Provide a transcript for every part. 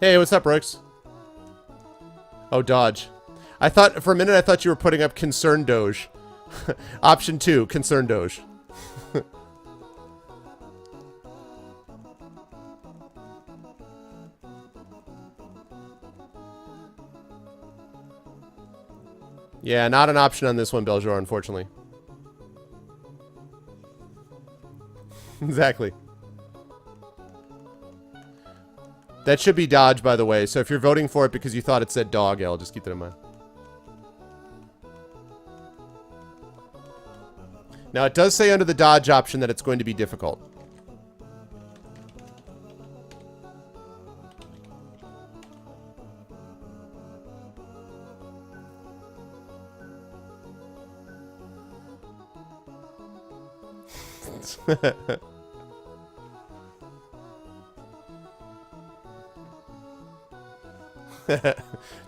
Hey, what's up, Brooks? Oh, dodge. I thought, for a minute, I thought you were putting up concern doge. Option 2, concern doge. Yeah, not an option on this one, Beljor, unfortunately. Exactly. That should be dodge, by the way. So if you're voting for it because you thought it said dog, I'll just keep that in mind. Now, it does say under the dodge option that it's going to be difficult.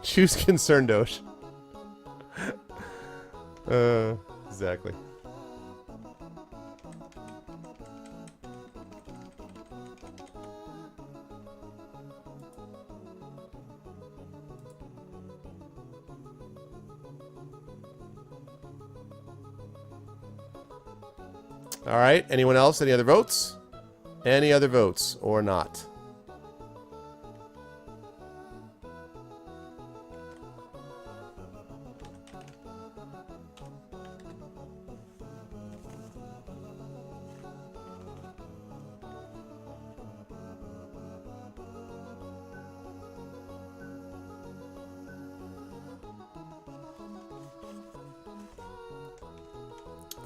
Choose concern doge. Exactly. All right. Anyone else? Any other votes? Any other votes or not?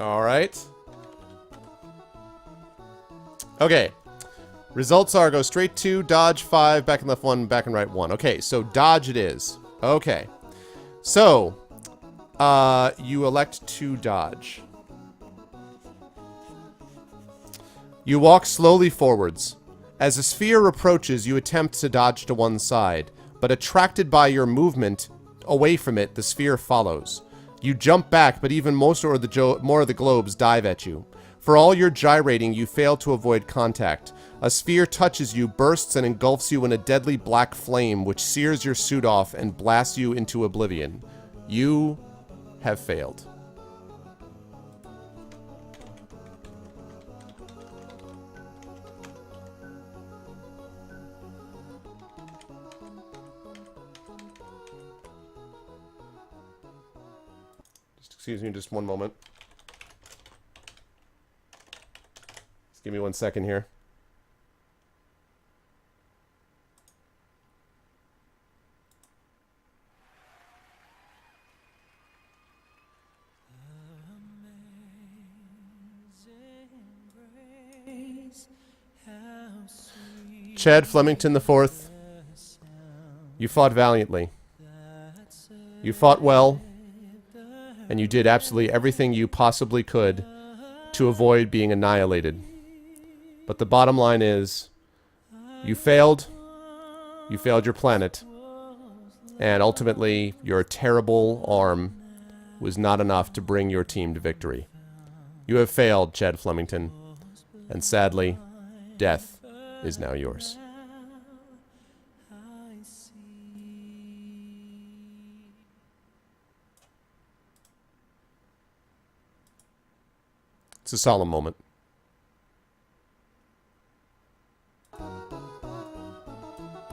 All right. Okay. Results are go straight 2, dodge 5, back and left 1, back and right 1. Okay, so dodge it is. Okay. So, you elect to dodge. You walk slowly forwards. As a sphere approaches, you attempt to dodge to one side, but attracted by your movement away from it, the sphere follows. You jump back, but even more of the globes dive at you. For all your gyrating, you fail to avoid contact. A sphere touches you, bursts, and engulfs you in a deadly black flame, which sears your suit off and blasts you into oblivion. You have failed. Excuse me just one moment. Just give me 1 second here. Chad Flemington IV, you fought valiantly. You fought well. And you did absolutely everything you possibly could to avoid being annihilated. But the bottom line is, you failed your planet, and ultimately your terrible arm was not enough to bring your team to victory. You have failed, Chad Flemington, and sadly, death is now yours. It's a solemn moment.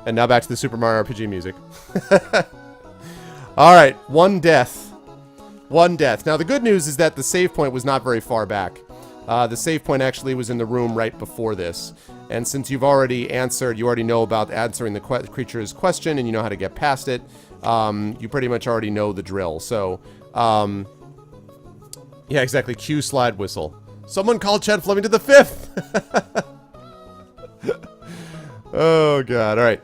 And now back to the Super Mario RPG music. Alright, one death. One death. Now the good news is that the save point was not very far back. The save point actually was in the room right before this. And since you've already answered, you already know about answering the creature's question and you know how to get past it, you pretty much already know the drill. So, yeah, exactly. Cue slide whistle. Someone called Chad Flemington the Fifth. Oh god. All right.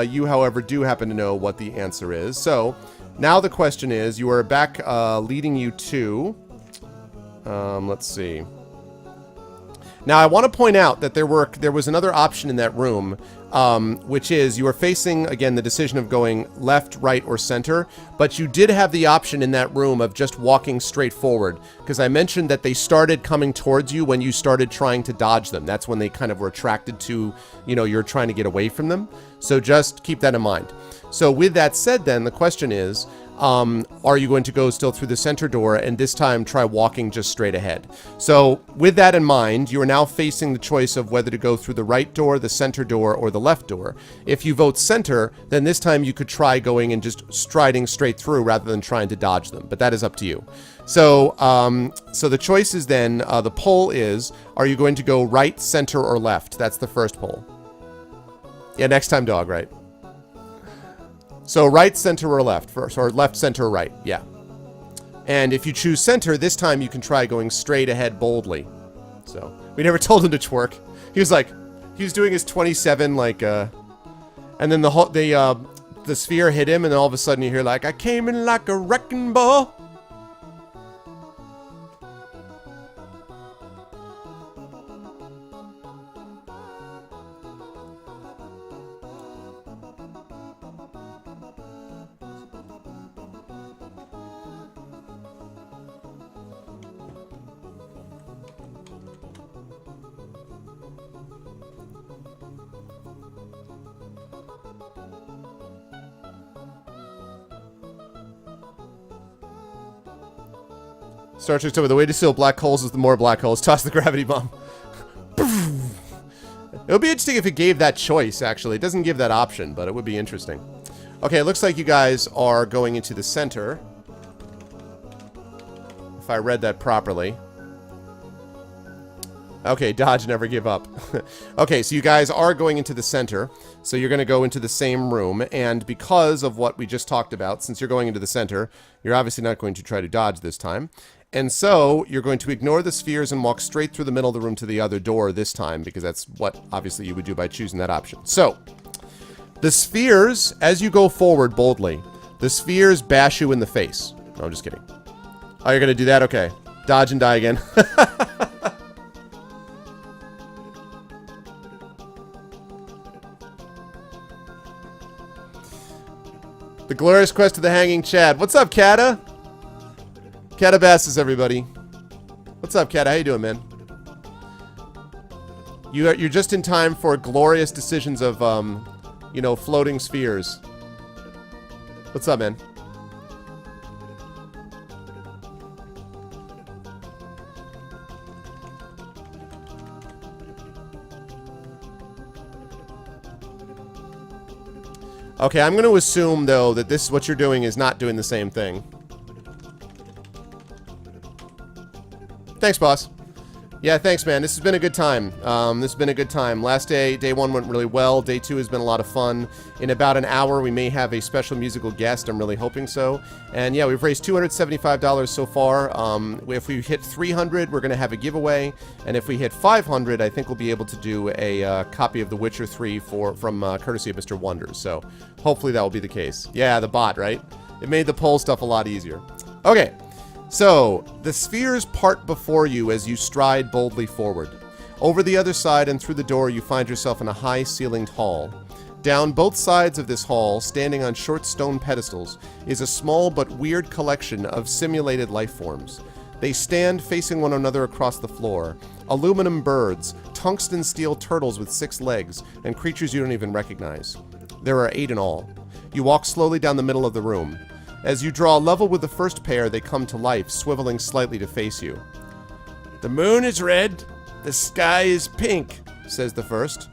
You, however, do happen to know what the answer is. So now the question is, you are back, leading you to. Let's see. Now, I want to point out that there was another option in that room, which is you were facing, again, the decision of going left, right, or center, but you did have the option in that room of just walking straight forward, because I mentioned that they started coming towards you when you started trying to dodge them. That's when they kind of were attracted to, you know, you're trying to get away from them. So just keep that in mind. So with that said, then, the question is, are you going to go still through the center door and this time try walking just straight ahead? So with that in mind, you are now facing the choice of whether to go through the right door, the center door, or the left door. If you vote center, then this time you could try going and just striding straight through rather than trying to dodge them, but that is up to you. So, so the choice is then, the poll is, are you going to go right, center, or left? That's the first poll. Yeah, next time dog, right? So right, center, or left first, or left, center, or right, yeah. And if you choose center, this time you can try going straight ahead boldly. So we never told him to twerk. He was like, he was doing his 27, like, and then the sphere hit him, and then all of a sudden you hear like, I came in like a wrecking ball. Star Trek's over. The way to seal black holes is the more black holes. Toss the gravity bomb. It would be interesting if it gave that choice, actually. It doesn't give that option, but it would be interesting. Okay, it looks like you guys are going into the center. If I read that properly. Okay, dodge, never give up. Okay, so you guys are going into the center. So you're going to go into the same room. And because of what we just talked about, since you're going into the center, you're obviously not going to try to dodge this time. And so you're going to ignore the spheres and walk straight through the middle of the room to the other door this time, because that's what obviously you would do by choosing that option. So the spheres, as you go forward boldly, the spheres bash you in the face. No, I'm just kidding. Oh, you're going to do that? Okay. Dodge and die again. The glorious quest of the hanging Chad. What's up, Kata? Catabassus, everybody. What's up, Kata? How you doing, man? You're just in time for glorious decisions of, you know, floating spheres. What's up, man? Okay, I'm going to assume, though, that this, what you're doing is not doing the same thing. Thanks, boss. Yeah, thanks, man. This has been a good time. This has been a good time. Last day, day one went really well. Day two has been a lot of fun. In about an hour, we may have a special musical guest. I'm really hoping so. And yeah, we've raised $275 so far. If we hit 300, we're going to have a giveaway. And if we hit 500, I think we'll be able to do a copy of The Witcher 3 from courtesy of Mr. Wonders. So hopefully that will be the case. Yeah, the bot, right? It made the poll stuff a lot easier. Okay. So, the spheres part before you as you stride boldly forward. Over the other side and through the door, you find yourself in a high-ceilinged hall. Down both sides of this hall, standing on short stone pedestals, is a small but weird collection of simulated life forms. They stand facing one another across the floor. Aluminum birds, tungsten steel turtles with 6 legs, and creatures you don't even recognize. There are 8 in all. You walk slowly down the middle of the room. As you draw level with the first pair, they come to life, swiveling slightly to face you. The moon is red, the sky is pink, says the first.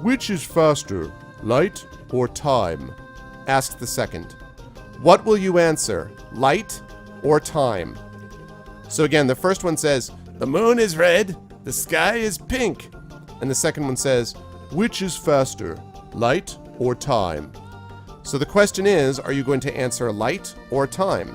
Which is faster, light or time? Asks the second. What will you answer, light or time? So again, the first one says, the moon is red, the sky is pink. And the second one says, which is faster, light or time? So the question is, are you going to answer light or time?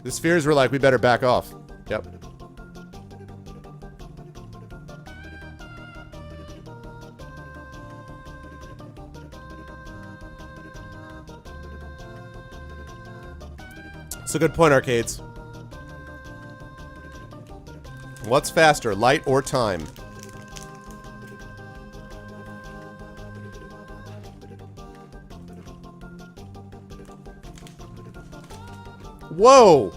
The spheres were like, we better back off. Yep. It's a good point, Arcades. What's faster, light or time? Whoa!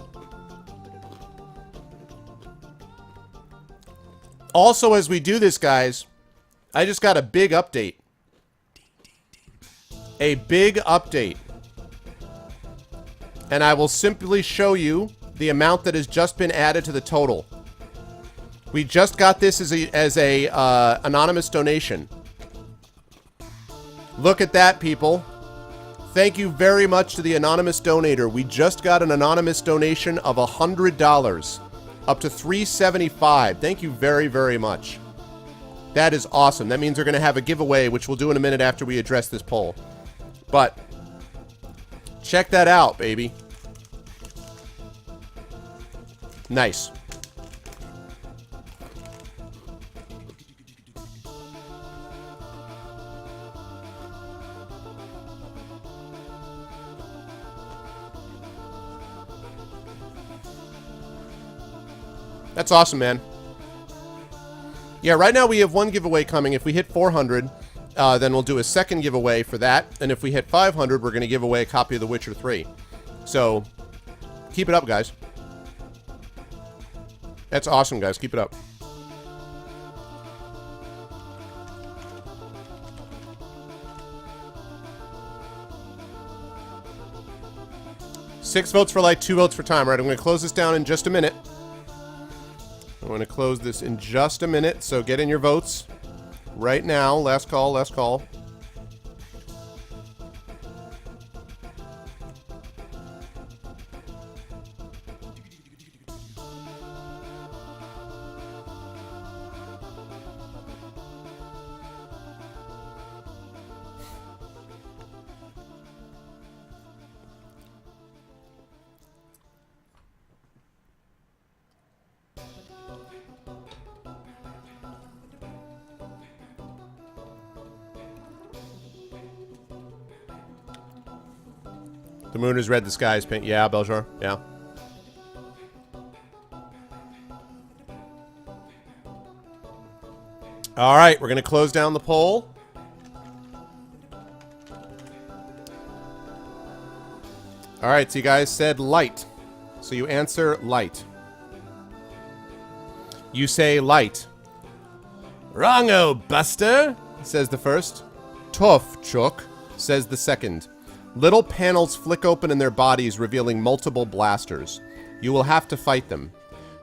Also, as we do this, guys, I just got a big update. A big update. And I will simply show you the amount that has just been added to the total. We just got this as a anonymous donation. Look at that, people. Thank you very much to the anonymous donator. We just got an anonymous donation of $100, up to $375. Thank you very, very much. That is awesome. That means we're going to have a giveaway, which we'll do in a minute after we address this poll. But check that out, baby. Nice. That's awesome, man. Yeah, right now we have one giveaway coming. If we hit 400, then we'll do a second giveaway for that. And if we hit 500, we're going to give away a copy of The Witcher 3. So, keep it up, guys. That's awesome, guys. Keep it up. Six votes for light, 2 votes for time. All right, I'm going to close this down in just a minute. I'm going to close this in just a minute, so get in your votes right now. Last call, last call. The moon is red, the sky is pink. Yeah, Beljar. Yeah. All right, we're going to close down the poll. All right, so you guys said light. So you answer light. You say light. Wrong-o, Buster, says the first. Tough, Chook, says the second. Little panels flick open in their bodies, revealing multiple blasters. You will have to fight them.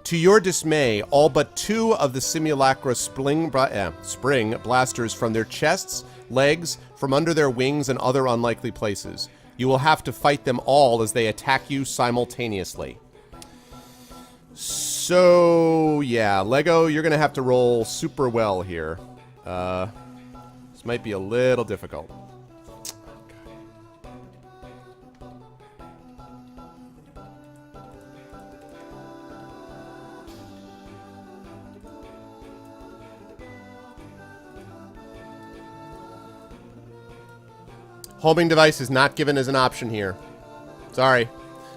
To your dismay, all but 2 of the simulacra spring blasters from their chests, legs, from under their wings, and other unlikely places. You will have to fight them all as they attack you simultaneously. So, yeah, Lego, you're going to have to roll super well here. This might be a little difficult. Homing device is not given as an option here. Sorry.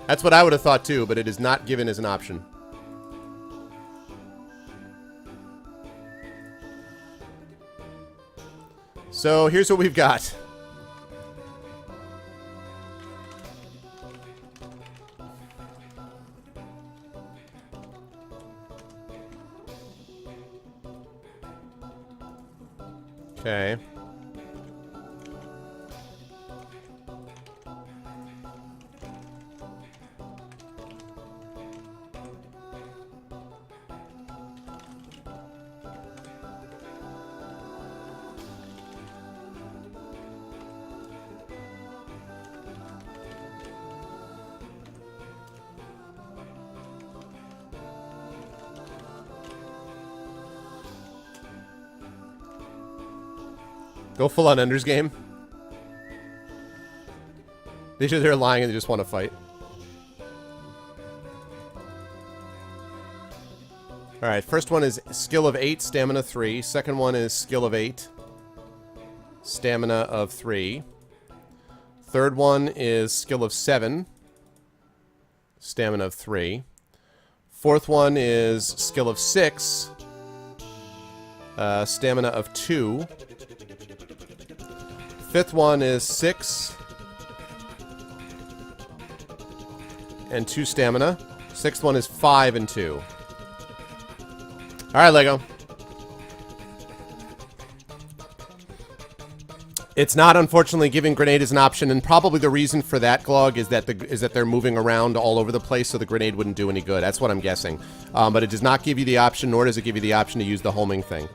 That's what I would have thought too, but it is not given as an option. So here's what we've got. Okay. Go full on Ender's Game. They're lying and they just want to fight. Alright, first one is skill of 8, stamina 3. Second one is skill of 8, stamina of 3. Third one is skill of 7, stamina of 3. Fourth one is skill of 6. Stamina of 2. Fifth one is 6. And 2 stamina. Sixth one is 5 and 2. Alright, Lego. It's not, unfortunately, giving grenade as an option, and probably the reason for that, Glog, is that they're moving around all over the place, so the grenade wouldn't do any good. That's what I'm guessing. But it does not give you the option, nor does it give you the option to use the homing thing.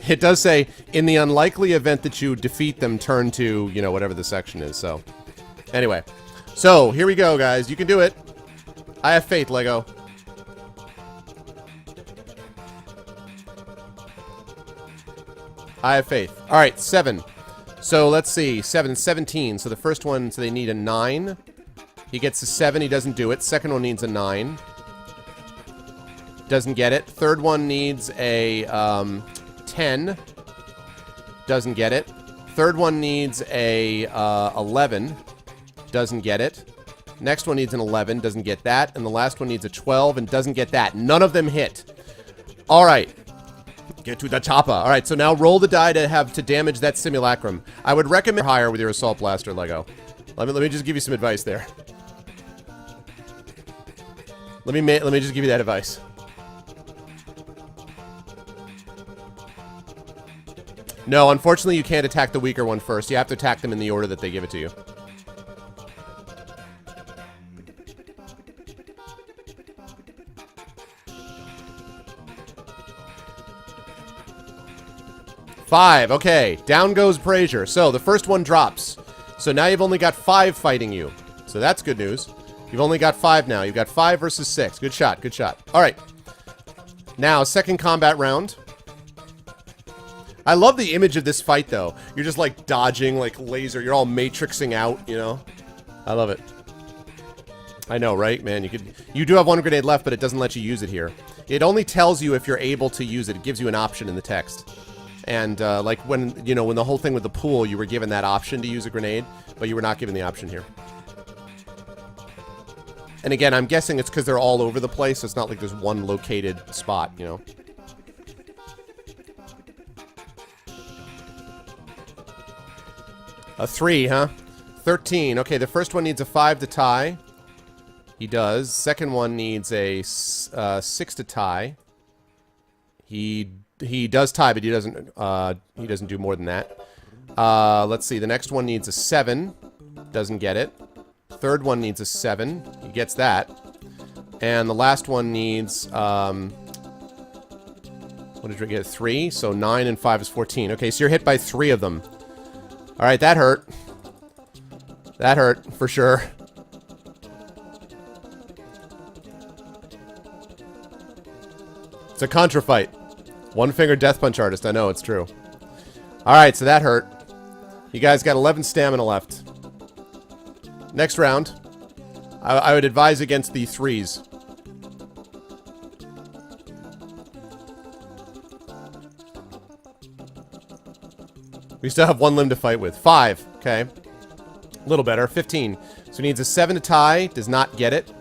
It does say, in the unlikely event that you defeat them, turn to, you know, whatever the section is, so. Anyway. So, here we go, guys. You can do it. I have faith, Lego. I have faith. Alright, 7. So let's see, 7, 17. So the first one, so they need a 9. He gets a 7, he doesn't do it. Second one needs a 9. Doesn't get it. Third one needs a 10. Doesn't get it. Third one needs a 11. Doesn't get it. Next one needs an 11, doesn't get that. And the last one needs a 12 and doesn't get that. None of them hit. Alright. Get to the chopper. Alright, so now roll the die to damage that simulacrum. I would recommend higher with your assault blaster, Lego. Let me just give you some advice there. Let me just give you that advice. No, unfortunately you can't attack the weaker one first. You have to attack them in the order that they give it to you. Five. Okay. Down goes Brazier. So, the first one drops. So, now you've only got 5 fighting you. So, that's good news. You've only got 5 now. You've got 5 versus 6. Good shot. Good shot. Alright. Now, second combat round. I love the image of this fight, though. You're just, like, dodging, like, laser. You're all matrixing out, you know? I love it. I know, right? Man, you do have 1 grenade left, but it doesn't let you use it here. It only tells you if you're able to use it. It gives you an option in the text. And, like, when, you know, when the whole thing with the pool, you were given that option to use a grenade, but you were not given the option here. And again, I'm guessing it's because they're all over the place, so it's not like there's one located spot, you know? A 3, huh? 13. Okay, the first one needs a 5 to tie. He does. Second one needs a 6 to tie. He does tie, but he doesn't do more than that. Let's see. The next one needs a 7. Doesn't get it. Third one needs a 7. He gets that. And the last one needs, what did we get? 3. So 9 and 5 is 14. Okay, so you're hit by 3 of them. Alright, that hurt. That hurt, for sure. It's a contra fight. One finger death punch artist. I know, it's true. Alright, so that hurt. You guys got 11 stamina left. Next round. I would advise against the 3s. We still have 1 limb to fight with. 5. Okay. A little better. 15. So he needs a 7 to tie. Does not get it.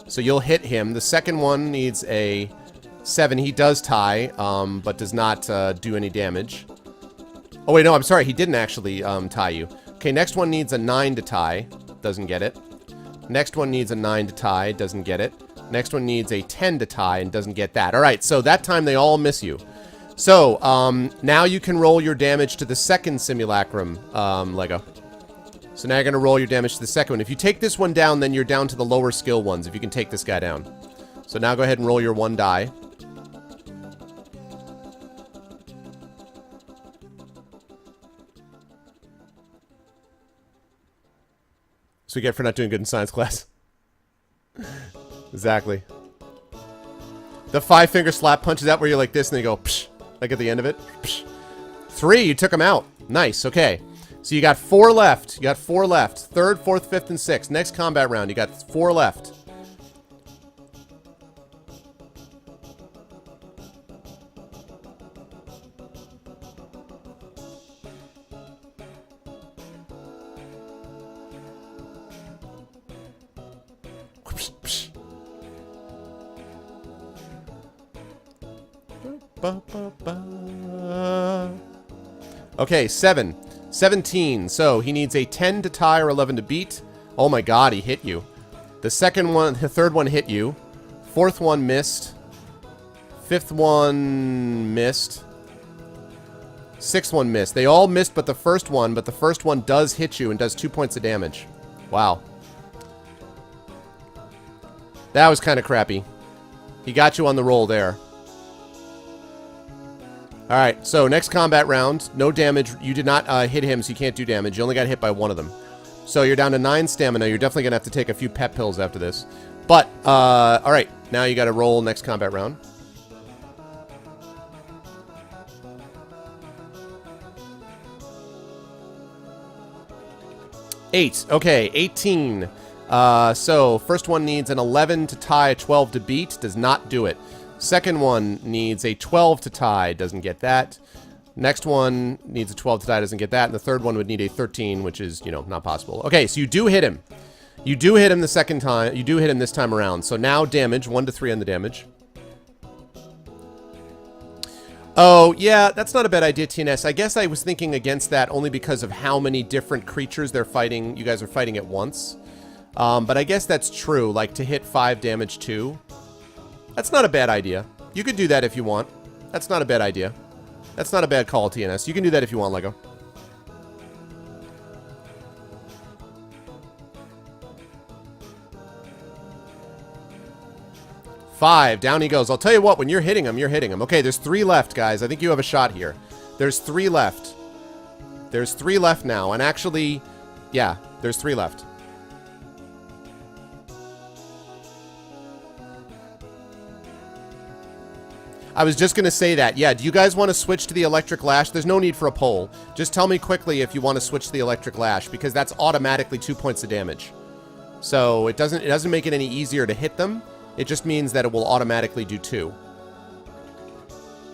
So you'll hit him. The second one needs a 7. He does tie, but does not do any damage. Oh, wait, no, I'm sorry. He didn't actually tie you. Okay, next one needs a 9 to tie. Doesn't get it. Next one needs a 9 to tie. Doesn't get it. Next one needs a 10 to tie and doesn't get that. All right, so that time they all miss you. So, now you can roll your damage to the second simulacrum, Lego. So now you're going to roll your damage to the second one. If you take this one down, then you're down to the lower skill ones, if you can take this guy down. So now go ahead and roll your 1 die. So we get for not doing good in science class. Exactly. The 5-finger slap punches out where you're like this and they go, psh, like at the end of it. Psh. 3, you took him out. Nice, okay. So you got 4 left. You got 4 left. 3rd, 4th, 5th, and 6th. Next combat round, you got 4 left. Okay, 17. So he needs a 10 to tie or 11 to beat. Oh my god, he hit you. The third one hit you. Fourth one missed. Fifth one missed. Sixth one missed. They all missed but the first one does hit you and does 2 points of damage. Wow. That was kind of crappy. He got you on the roll there. Alright, so next combat round. No damage. You did not hit him, so you can't do damage. You only got hit by one of them. So you're down to 9 stamina. You're definitely going to have to take a few pep pills after this. But, alright. Now you got to roll next combat round. Eight. Okay, 18. So, first one needs an 11 to tie, a 12 to beat. Does not do it. Second one needs a 12 to tie. Doesn't get that. Next one needs a 12 to tie. Doesn't get that. And the third one would need a 13, which is, you know, not possible. Okay, so you do hit him. You do hit him the second time. You do hit him this time around. So now damage. 1 to 3 on the damage. Oh, yeah, that's not a bad idea, TNS. I guess I was thinking against that only because of how many different creatures they're fighting. You guys are fighting at once. But I guess that's true. Like, to hit 5 damage too. That's not a bad idea. You could do that if you want. That's not a bad idea. That's not a bad call, TNS. You can do that if you want, Lego. Five. Down he goes. I'll tell you what, when you're hitting him, you're hitting him. Okay, there's 3 left, guys. I think you have a shot here. There's 3 left. There's 3 left now. And actually, yeah, there's 3 left. I was just going to say that. Yeah, do you guys want to switch to the electric lash? There's no need for a poll. Just tell me quickly if you want to switch to the electric lash, because that's automatically 2 points of damage. So it doesn't make it any easier to hit them. It just means that it will automatically do 2.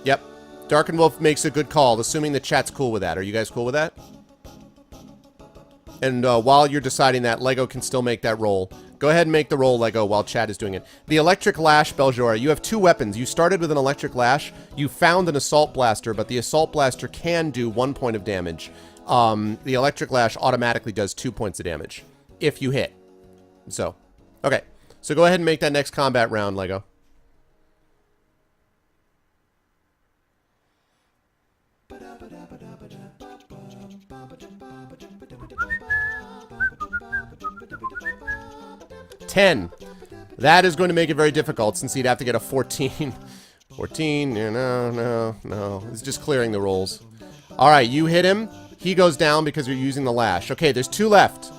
Yep. Dark and Wolf makes a good call, assuming the chat's cool with that. Are you guys cool with that? And while you're deciding that, Lego can still make that roll. Go ahead and make the roll, Lego, while chat is doing it. The electric lash, Beljora, you have 2 weapons. You started with an electric lash. You found an assault blaster, but the assault blaster can do 1 point of damage. The electric lash automatically does 2 points of damage if you hit. So, okay. So go ahead and make that next combat round, Lego. $10. That is going to make it very difficult since he'd have to get a 14. 14, no. It's just clearing the rolls. Alright, you hit him. He goes down because you're using the lash. Okay, there's 2 left.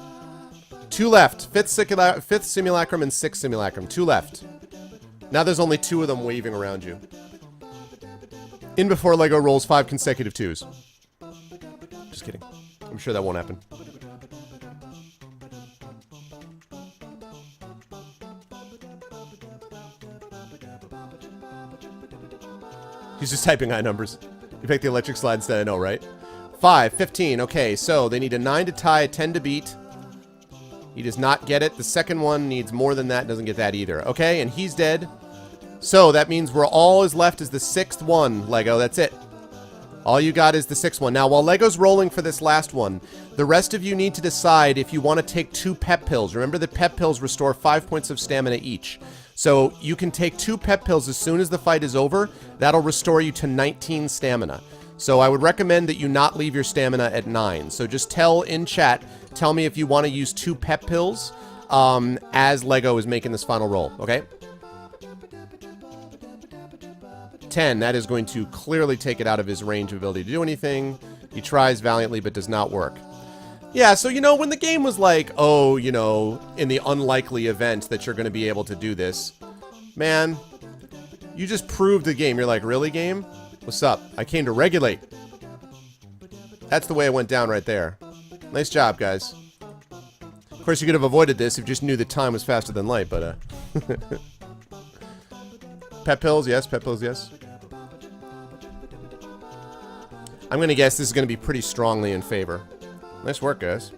2 left. Fifth simulacrum and 6th simulacrum. 2 left. Now there's only 2 of them waving around you. In before Lego rolls 5 consecutive 2s. Just kidding. I'm sure that won't happen. He's just typing high numbers. You picked the electric slide instead, I know, right? 5, 15. Okay, so they need a 9 to tie, a 10 to beat. He does not get it. The second one needs more than that. Doesn't get that either. Okay, and he's dead. So that means we're all is left is the 6th one, Lego. That's it. All you got is the 6th one. Now, while Lego's rolling for this last one, the rest of you need to decide if you want to take 2 pep pills. Remember that pep pills restore 5 points of stamina each. So you can take 2 pep pills as soon as the fight is over. That'll restore you to 19 stamina. So I would recommend that you not leave your stamina at 9. So just tell in chat, tell me if you want to use 2 pep pills as Lego is making this final roll, okay? 10, that is going to clearly take it out of his range of ability to do anything. He tries valiantly but does not work. Yeah, so, you know, when the game was like, oh, you know, in the unlikely event that you're going to be able to do this, man, you just proved the game. You're like, really, game? What's up? I came to regulate. That's the way it went down right there. Nice job, guys. Of course, you could have avoided this if you just knew that time was faster than light, but, Pep pills, yes. Pep pills, yes. I'm going to guess this is going to be pretty strongly in favor. Nice work, guys.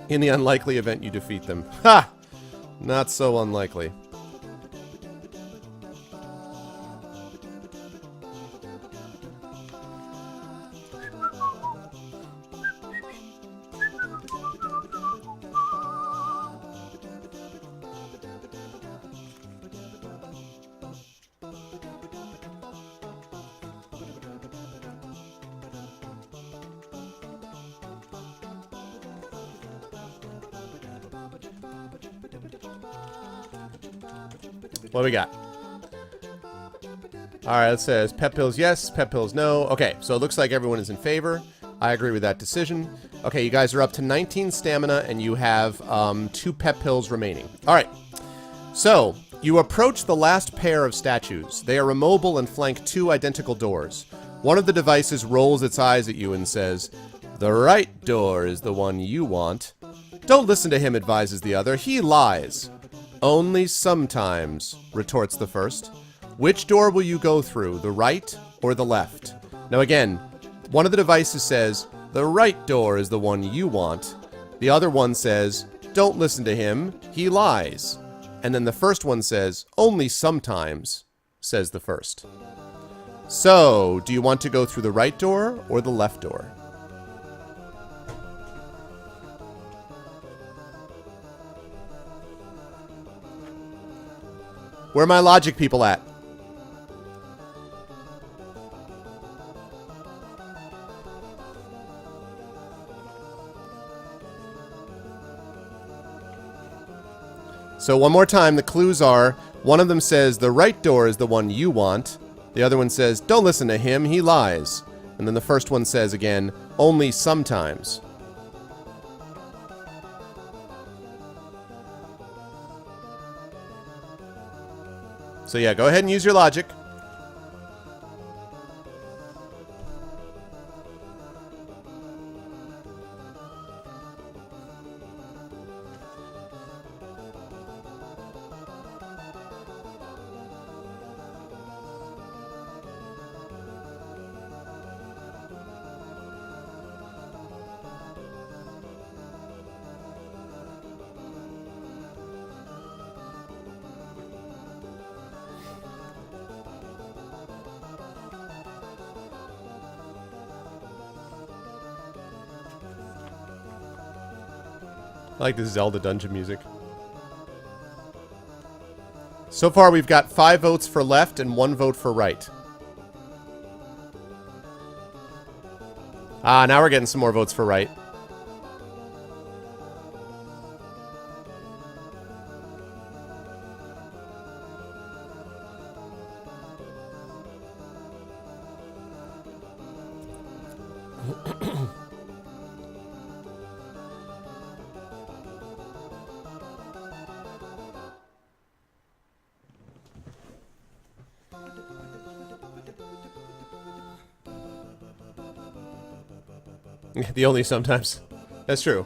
In the unlikely event you defeat them. Ha! Not so unlikely. What do we got? Alright, it says pep pills yes, pep pills no. Okay, so it looks like everyone is in favor. I agree with that decision. Okay, you guys are up to 19 stamina, and you have 2 pep pills remaining. Alright, so you approach the last pair of statues. They are immobile and flank 2 identical doors. One of the devices rolls its eyes at you and says, "The right door is the one you want." "Don't listen to him," advises the other. "He lies." "Only sometimes," retorts the first. "Which door will you go through, the right or the left?" Now again, one of the devices says, "The right door is the one you want." The other one says, "Don't listen to him, he lies." And then the first one says, "Only sometimes," says the first. So, do you want to go through the right door or the left door? Where are my logic people at? So one more time, the clues are, one of them says, "The right door is the one you want." The other one says, "Don't listen to him, he lies." And then the first one says again, "Only sometimes." So yeah, go ahead and use your logic. I like this Zelda dungeon music. So far, we've got 5 votes for left and 1 vote for right. Ah, now we're getting some more votes for right. The only sometimes. That's true.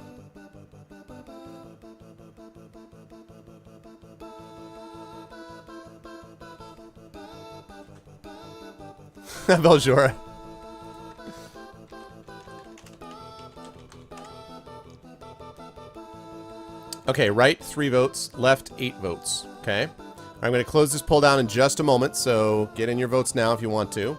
Beljora. Okay, right 3 votes, left 8 votes. Okay. I'm going to close this poll down in just a moment, so get in your votes now if you want to.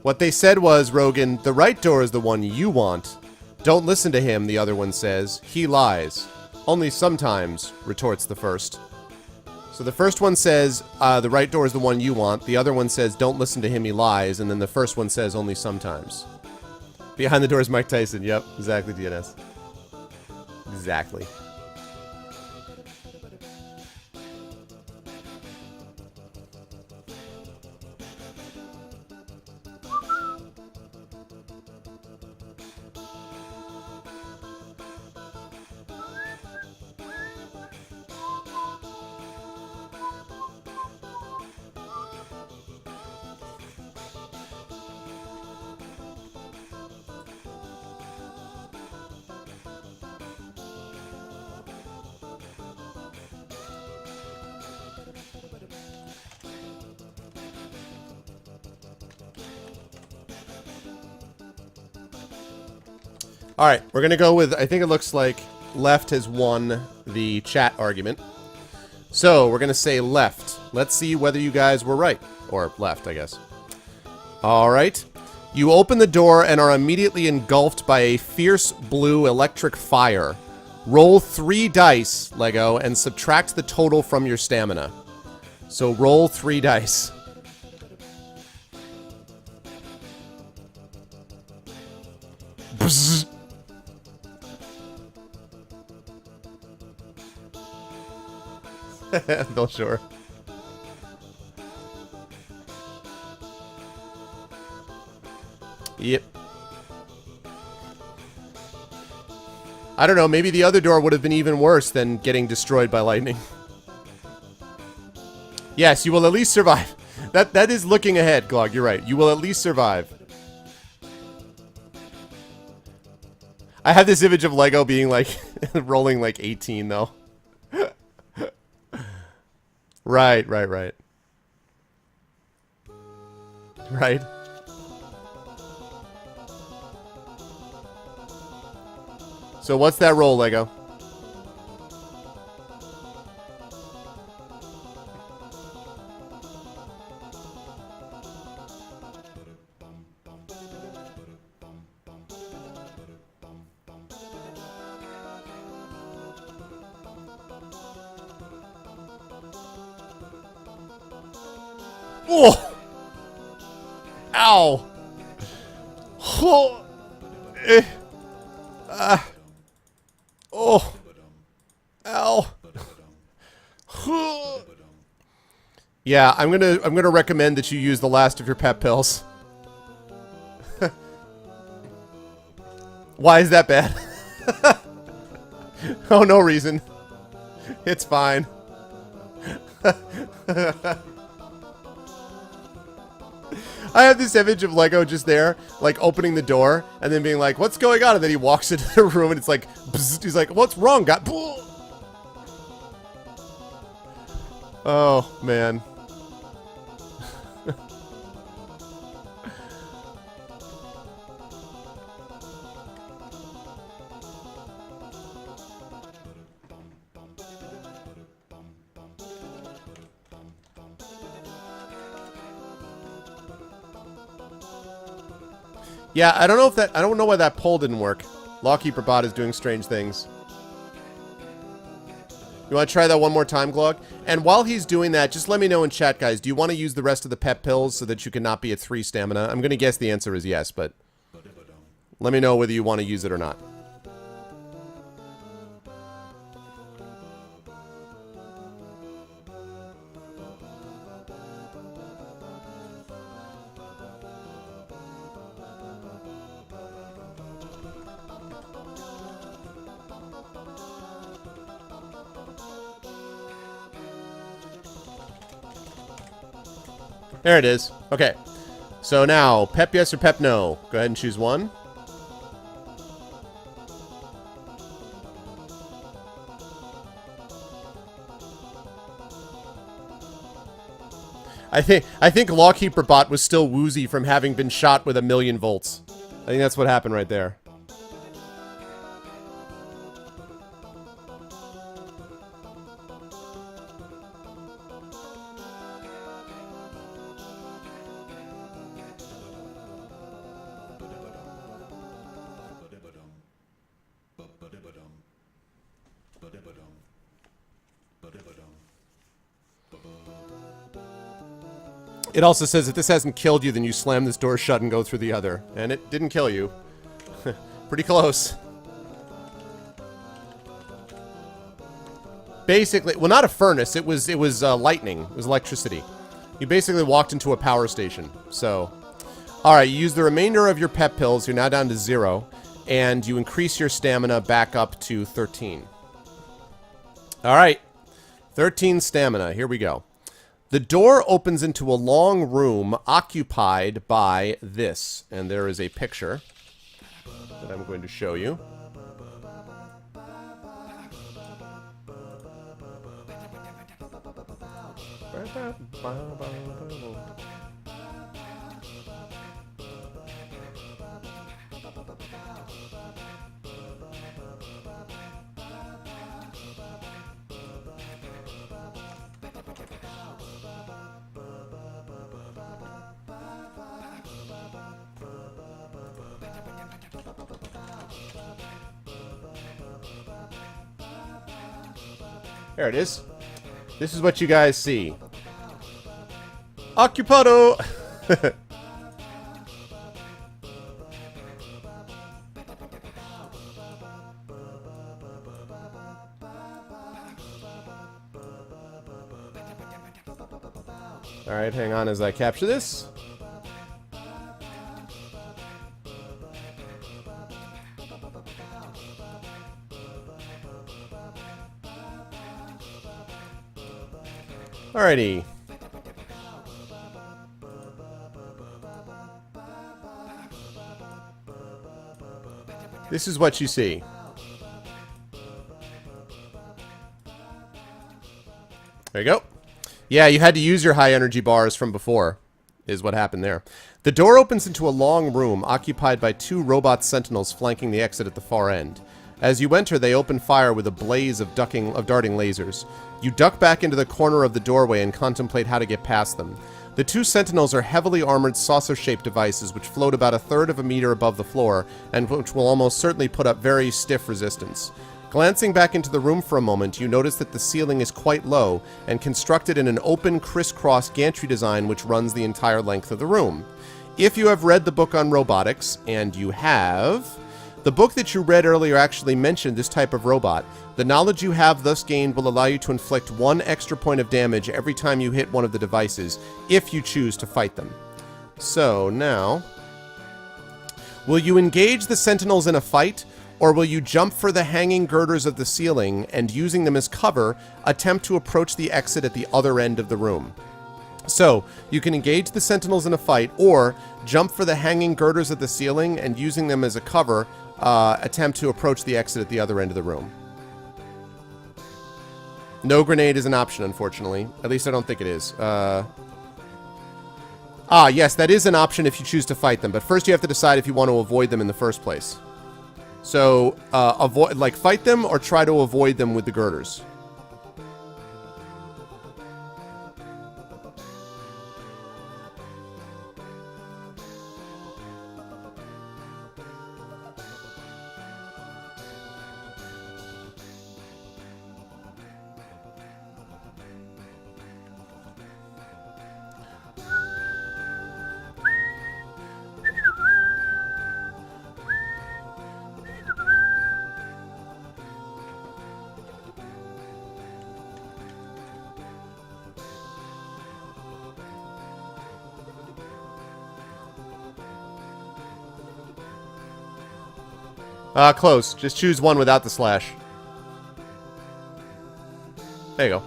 What they said was, Rogan, "The right door is the one you want. Don't listen to him," the other one says. "He lies." "Only sometimes," retorts the first. So the first one says, "The right door is the one you want." The other one says, "Don't listen to him, he lies." And then the first one says, "Only sometimes." Behind the door is Mike Tyson. Yep, exactly, DNS. Exactly. Alright, we're going to go with, I think it looks like left has won the chat argument. So, we're going to say left. Let's see whether you guys were right. Or left, I guess. Alright. You open the door and are immediately engulfed by a fierce blue electric fire. Roll 3 dice, Lego, and subtract the total from your stamina. So roll 3 dice. Bzz. No, sure. Yep. I don't know, maybe the other door would have been even worse than getting destroyed by lightning. Yes, you will at least survive. That is looking ahead, Glog, you're right. You will at least survive. I have this image of Lego being like, rolling like 18 though. Right. Right. So what's that roll, Lego? Oh! Ow! Oh! Oh! Ow! Yeah, I'm gonna recommend that you use the last of your pep pills. Why is that bad? Oh, no reason. It's fine. I have this image of Lego just there, like, opening the door, and then being like, what's going on? And then he walks into the room, and it's like, bzz, he's like, what's wrong, God? Oh, man. Yeah, I don't know why that poll didn't work. Lawkeeper Bot is doing strange things. You want to try that one more time, Glog? And while he's doing that, just let me know in chat, guys. Do you want to use the rest of the pep pills so that you can not be at 3 stamina? I'm going to guess the answer is yes, but let me know whether you want to use it or not. There it is. Okay. So now, pep yes or pep no? Go ahead and choose one. I think Lawkeeper Bot was still woozy from having been shot with 1,000,000 volts. I think that's what happened right there. It also says if this hasn't killed you, then you slam this door shut and go through the other. And it didn't kill you. Pretty close. Basically, well, not a furnace. It was lightning. It was electricity. You basically walked into a power station. So, all right, you use the remainder of your pep pills. You're now down to 0. And you increase your stamina back up to 13. All right. 13 stamina. Here we go. The door opens into a long room occupied by this. And there is a picture that I'm going to show you. There it is. This is what you guys see. Occupado! Alright, hang on as I capture this. Alrighty. This is what you see. There you go. Yeah, you had to use your high energy bars from before, is what happened there. The door opens into a long room occupied by 2 robot sentinels flanking the exit at the far end. As you enter, they open fire with a blaze of darting lasers. You duck back into the corner of the doorway and contemplate how to get past them. The 2 sentinels are heavily armored saucer-shaped devices which float about 1/3 of a meter above the floor and which will almost certainly put up very stiff resistance. Glancing back into the room for a moment, you notice that the ceiling is quite low and constructed in an open crisscross gantry design which runs the entire length of the room. If you have read the book on robotics, and you have, the book that you read earlier actually mentioned this type of robot. The knowledge you have thus gained will allow you to inflict 1 extra point of damage every time you hit one of the devices, if you choose to fight them. So, now, will you engage the sentinels in a fight, or will you jump for the hanging girders of the ceiling and, using them as cover, attempt to approach the exit at the other end of the room? So, you can engage the sentinels in a fight, or jump for the hanging girders of the ceiling and, using them as a cover, attempt to approach the exit at the other end of the room. No grenade is an option, unfortunately. At least I don't think it is. Yes, that is an option if you choose to fight them, but first you have to decide if you want to avoid them in the first place. So, fight them or try to avoid them with the girders. Close. Just choose one without the slash. There you go.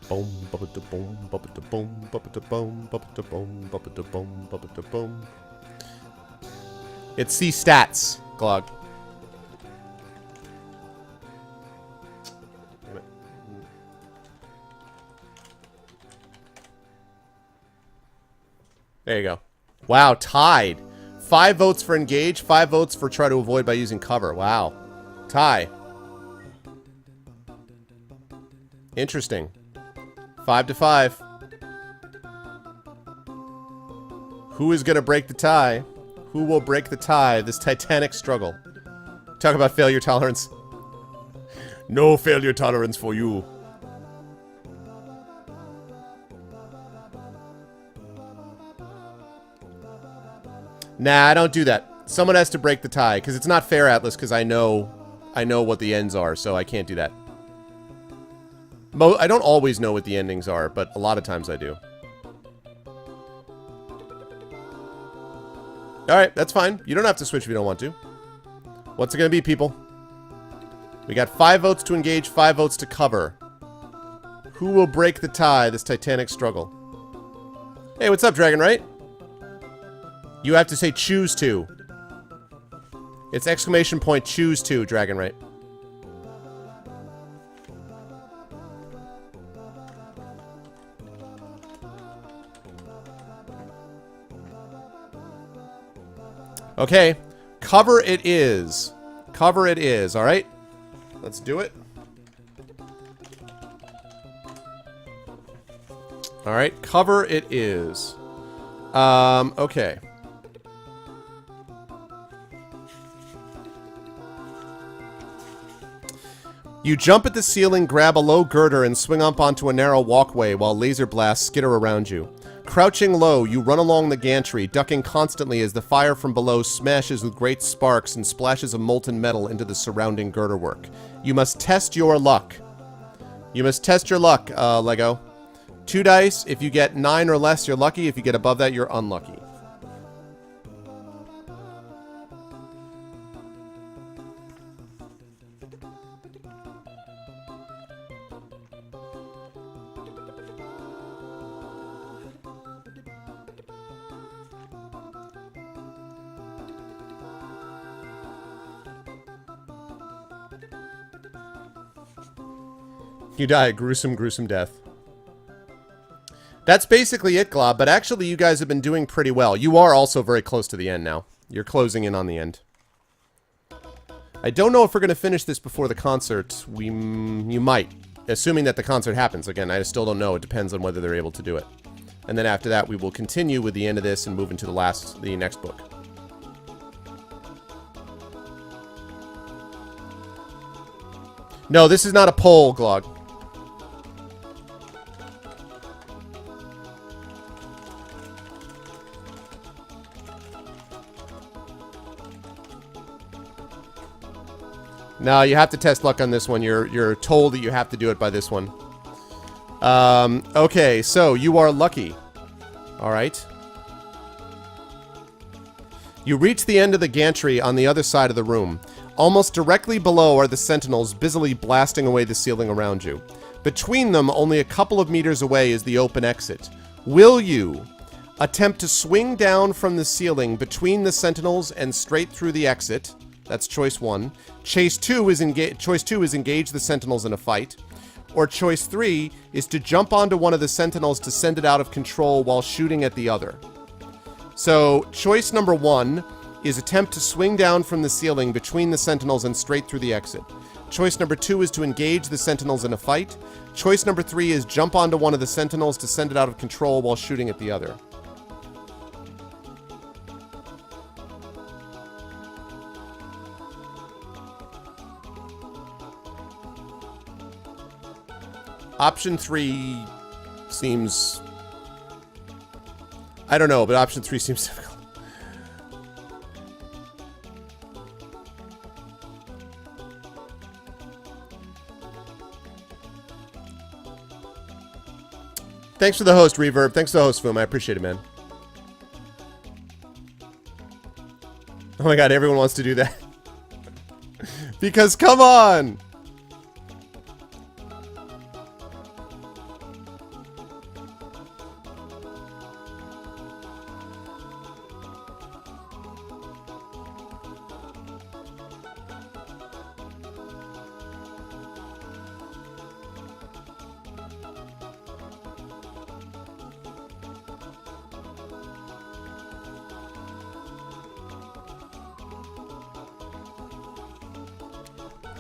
Boom, bubba da boom, bubba da boom, bubba da boom, bubba da boom, bubba da boom, bubba da boom. It's C stats, Glog. There you go. Wow, tied. 5 votes for engage, 5 votes for try to avoid by using cover. Wow. Tie. Interesting. 5-5. Who is going to break the tie? Who will break the tie? This titanic struggle. Talk about failure tolerance. No failure tolerance for you. Nah, I don't do that. Someone has to break the tie, because it's not fair, Atlas, because I know what the ends are, so I can't do that. I don't always know what the endings are, but a lot of times I do. Alright, that's fine. You don't have to switch if you don't want to. What's it going to be, people? We got 5 votes to engage, 5 votes to cover. Who will break the tie, this titanic struggle? Hey, what's up, Dragon, right? You have to say choose to. It's exclamation point choose to, Dragon, right? Okay. Cover it is. Cover it is, alright? Let's do it. Alright, cover it is. Okay. You jump at the ceiling, grab a low girder, and swing up onto a narrow walkway while laser blasts skitter around you. Crouching low, you run along the gantry, ducking constantly as the fire from below smashes with great sparks and splashes of molten metal into the surrounding girderwork. You must test your luck. You must test your luck, Lego. 2 dice. If you get 9 or less, you're lucky. If you get above that, you're unlucky. You die a gruesome, gruesome death. That's basically it, Glob, but actually you guys have been doing pretty well. You are also very close to the end now. You're closing in on the end. I don't know if we're going to finish this before the concert. You might, assuming that the concert happens. Again, I still don't know. It depends on whether they're able to do it. And then after that, we will continue with the end of this and move into the next book. No, this is not a poll, Glog. No, you have to test luck on this one. You're told that you have to do it by this one. Okay, so you are lucky. All right. You reach the end of the gantry on the other side of the room. Almost directly below are the sentinels busily blasting away the ceiling around you. Between them, only a couple of meters away, is the open exit. Will you attempt to swing down from the ceiling between the sentinels and straight through the exit? That's choice 1. Choice 2 is engage the sentinels in a fight. Or choice 3 is to jump onto one of the sentinels to send it out of control while shooting at the other. So, choice number 1 is attempt to swing down from the ceiling between the sentinels and straight through the exit. Choice number 2 is to engage the sentinels in a fight. Choice number 3 is jump onto one of the sentinels to send it out of control while shooting at the other. Option 3 seems... I don't know, but option 3 seems difficult. Thanks for the host, Reverb. Thanks for the host, Film. I appreciate it, man. Oh my god, everyone wants to do that. Because, come on!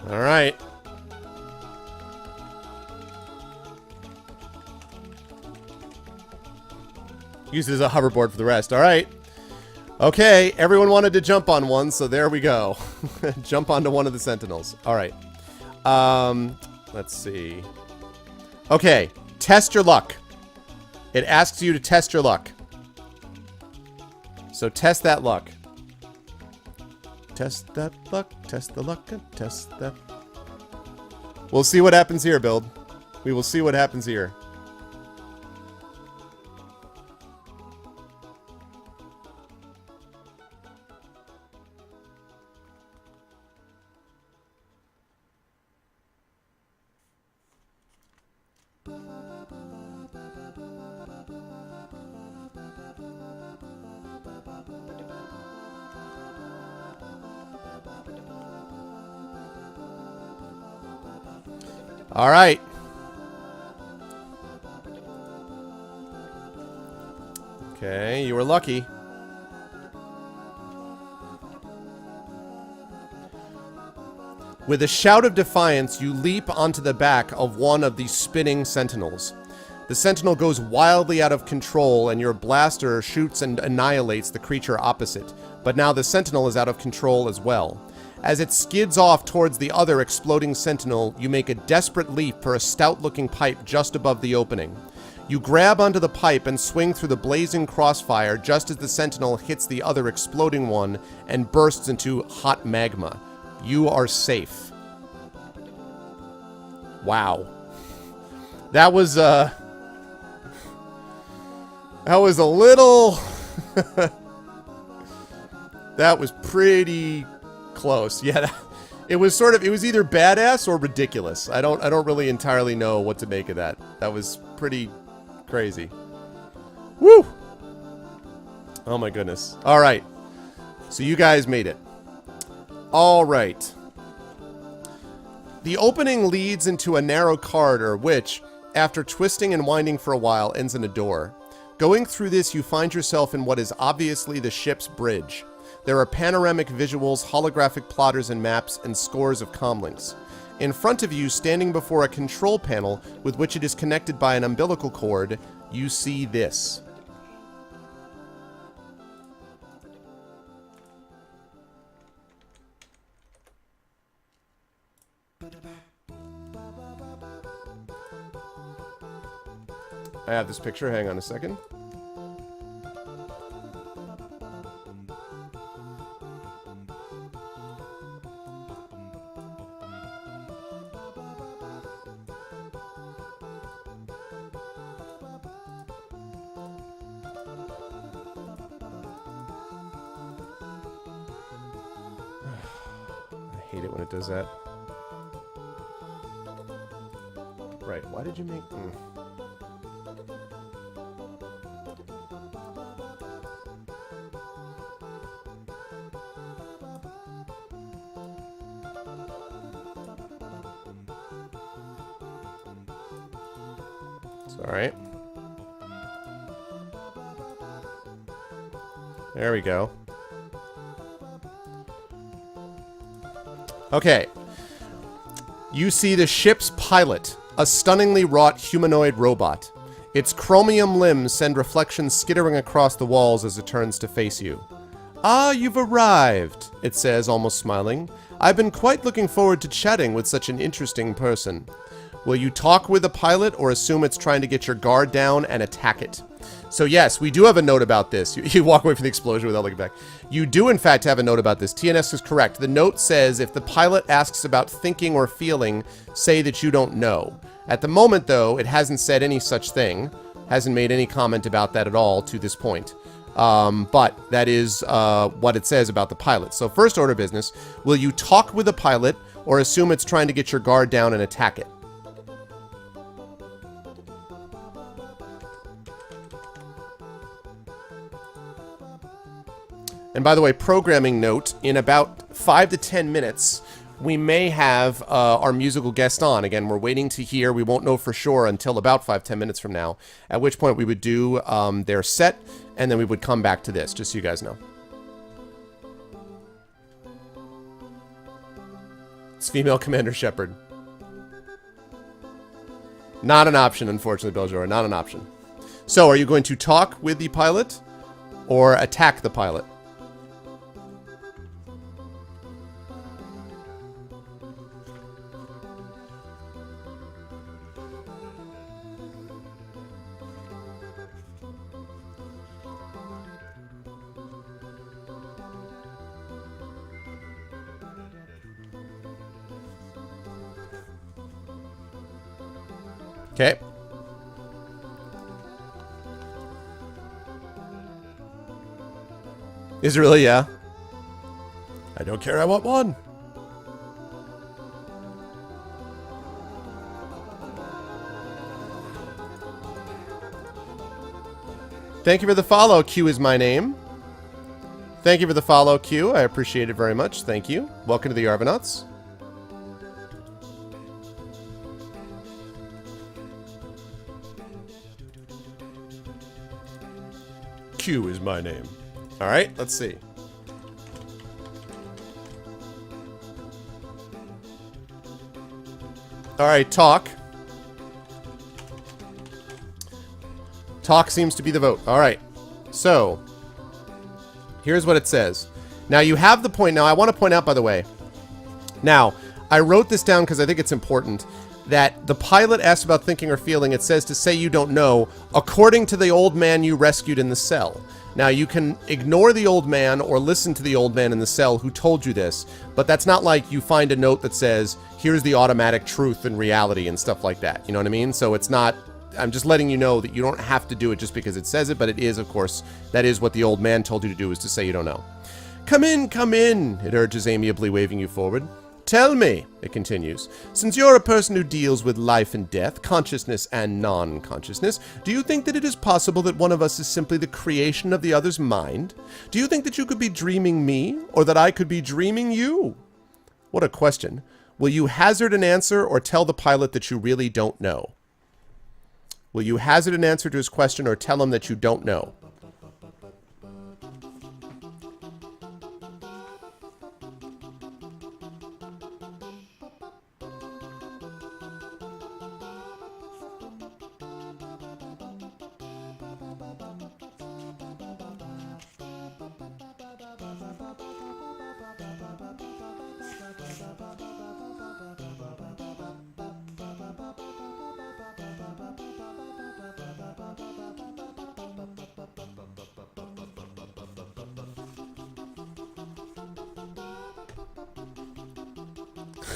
All right. Use it as a hoverboard for the rest. All right. Okay, everyone wanted to jump on one, so there we go. Jump onto one of the sentinels. All right. Let's see. Okay, test your luck. It asks you to test your luck. So test that luck. Test that luck, test the luck, and test that. We'll see what happens here, Build. We will see what happens here. All right. Okay, you were lucky. With a shout of defiance, you leap onto the back of one of the spinning sentinels. The sentinel goes wildly out of control, and your blaster shoots and annihilates the creature opposite. But now the sentinel is out of control as well. As it skids off towards the other exploding sentinel, you make a desperate leap for a stout-looking pipe just above the opening. You grab onto the pipe and swing through the blazing crossfire just as the sentinel hits the other exploding one and bursts into hot magma. You are safe. Wow. That was a little... That was pretty close. Yeah, it was either badass or ridiculous. I don't really entirely know what to make of that. That was pretty crazy. Woo! Oh my goodness. All right. So you guys made it. All right. The opening leads into a narrow corridor which, after twisting and winding for a while, ends in a door. Going through this, you find yourself in what is obviously the ship's bridge. There are panoramic visuals, holographic plotters and maps, and scores of comlinks. In front of you, standing before a control panel with which it is connected by an umbilical cord, you see this. I have this picture. Hang on a second. I hate it when it does that. Right, why did you make... Alright. There we go. Okay. You see the ship's pilot, a stunningly wrought humanoid robot. Its chromium limbs send reflections skittering across the walls as it turns to face you. "Ah, you've arrived," it says, almost smiling. "I've been quite looking forward to chatting with such an interesting person." Will you talk with the pilot or assume it's trying to get your guard down and attack it? So yes, we do have a note about this. You walk away from the explosion without looking back. You do in fact have a note about this. TNS is correct. The note says if the pilot asks about thinking or feeling, say that you don't know. At the moment though, it hasn't said any such thing. Hasn't made any comment about that at all to this point. But that is what it says about the pilot. So first order business, will you talk with the pilot or assume it's trying to get your guard down and attack it? And by the way, programming note, in about 5 to 10 minutes, we may have our musical guest on. Again, we're waiting to hear. We won't know for sure until about 5-10 minutes from now, at which point we would do their set, and then we would come back to this, just so you guys know. It's female Commander Shepard. Not an option, unfortunately, Beljora. Not an option. So, are you going to talk with the pilot or attack the pilot? Okay. Is it really? Yeah. I don't care. I want one. Thank you for the follow. Q is my name. Thank you for the follow, Q. I appreciate it very much. Thank you. Welcome to the Arvanauts. Q is my name. All right, let's see. All right, talk. Talk seems to be the vote. All right. So, here's what it says. Now, you have the point. Now, I want to point out, by the way. Now, I wrote this down because I think it's important. that the pilot asked about thinking or feeling. It says to say you don't know, according to the old man you rescued in the cell. Now, you can ignore the old man or listen to the old man in the cell who told you this, but that's not like you find a note that says, here's the automatic truth and reality and stuff like that. You know what I mean? So it's not... I'm just letting you know that you don't have to do it just because it says it, but it is, of course, that is what the old man told you to do, is to say you don't know. Come in, it urges, amiably waving you forward. Tell me, it continues, since you're a person who deals with life and death, consciousness and non-consciousness, do you think that it is possible that one of us is simply the creation of the other's mind? Do you think that you could be dreaming me, or that I could be dreaming you? What a question. Will you hazard an answer or tell the pilot that you really don't know? Will you hazard an answer to his question or tell him that you don't know?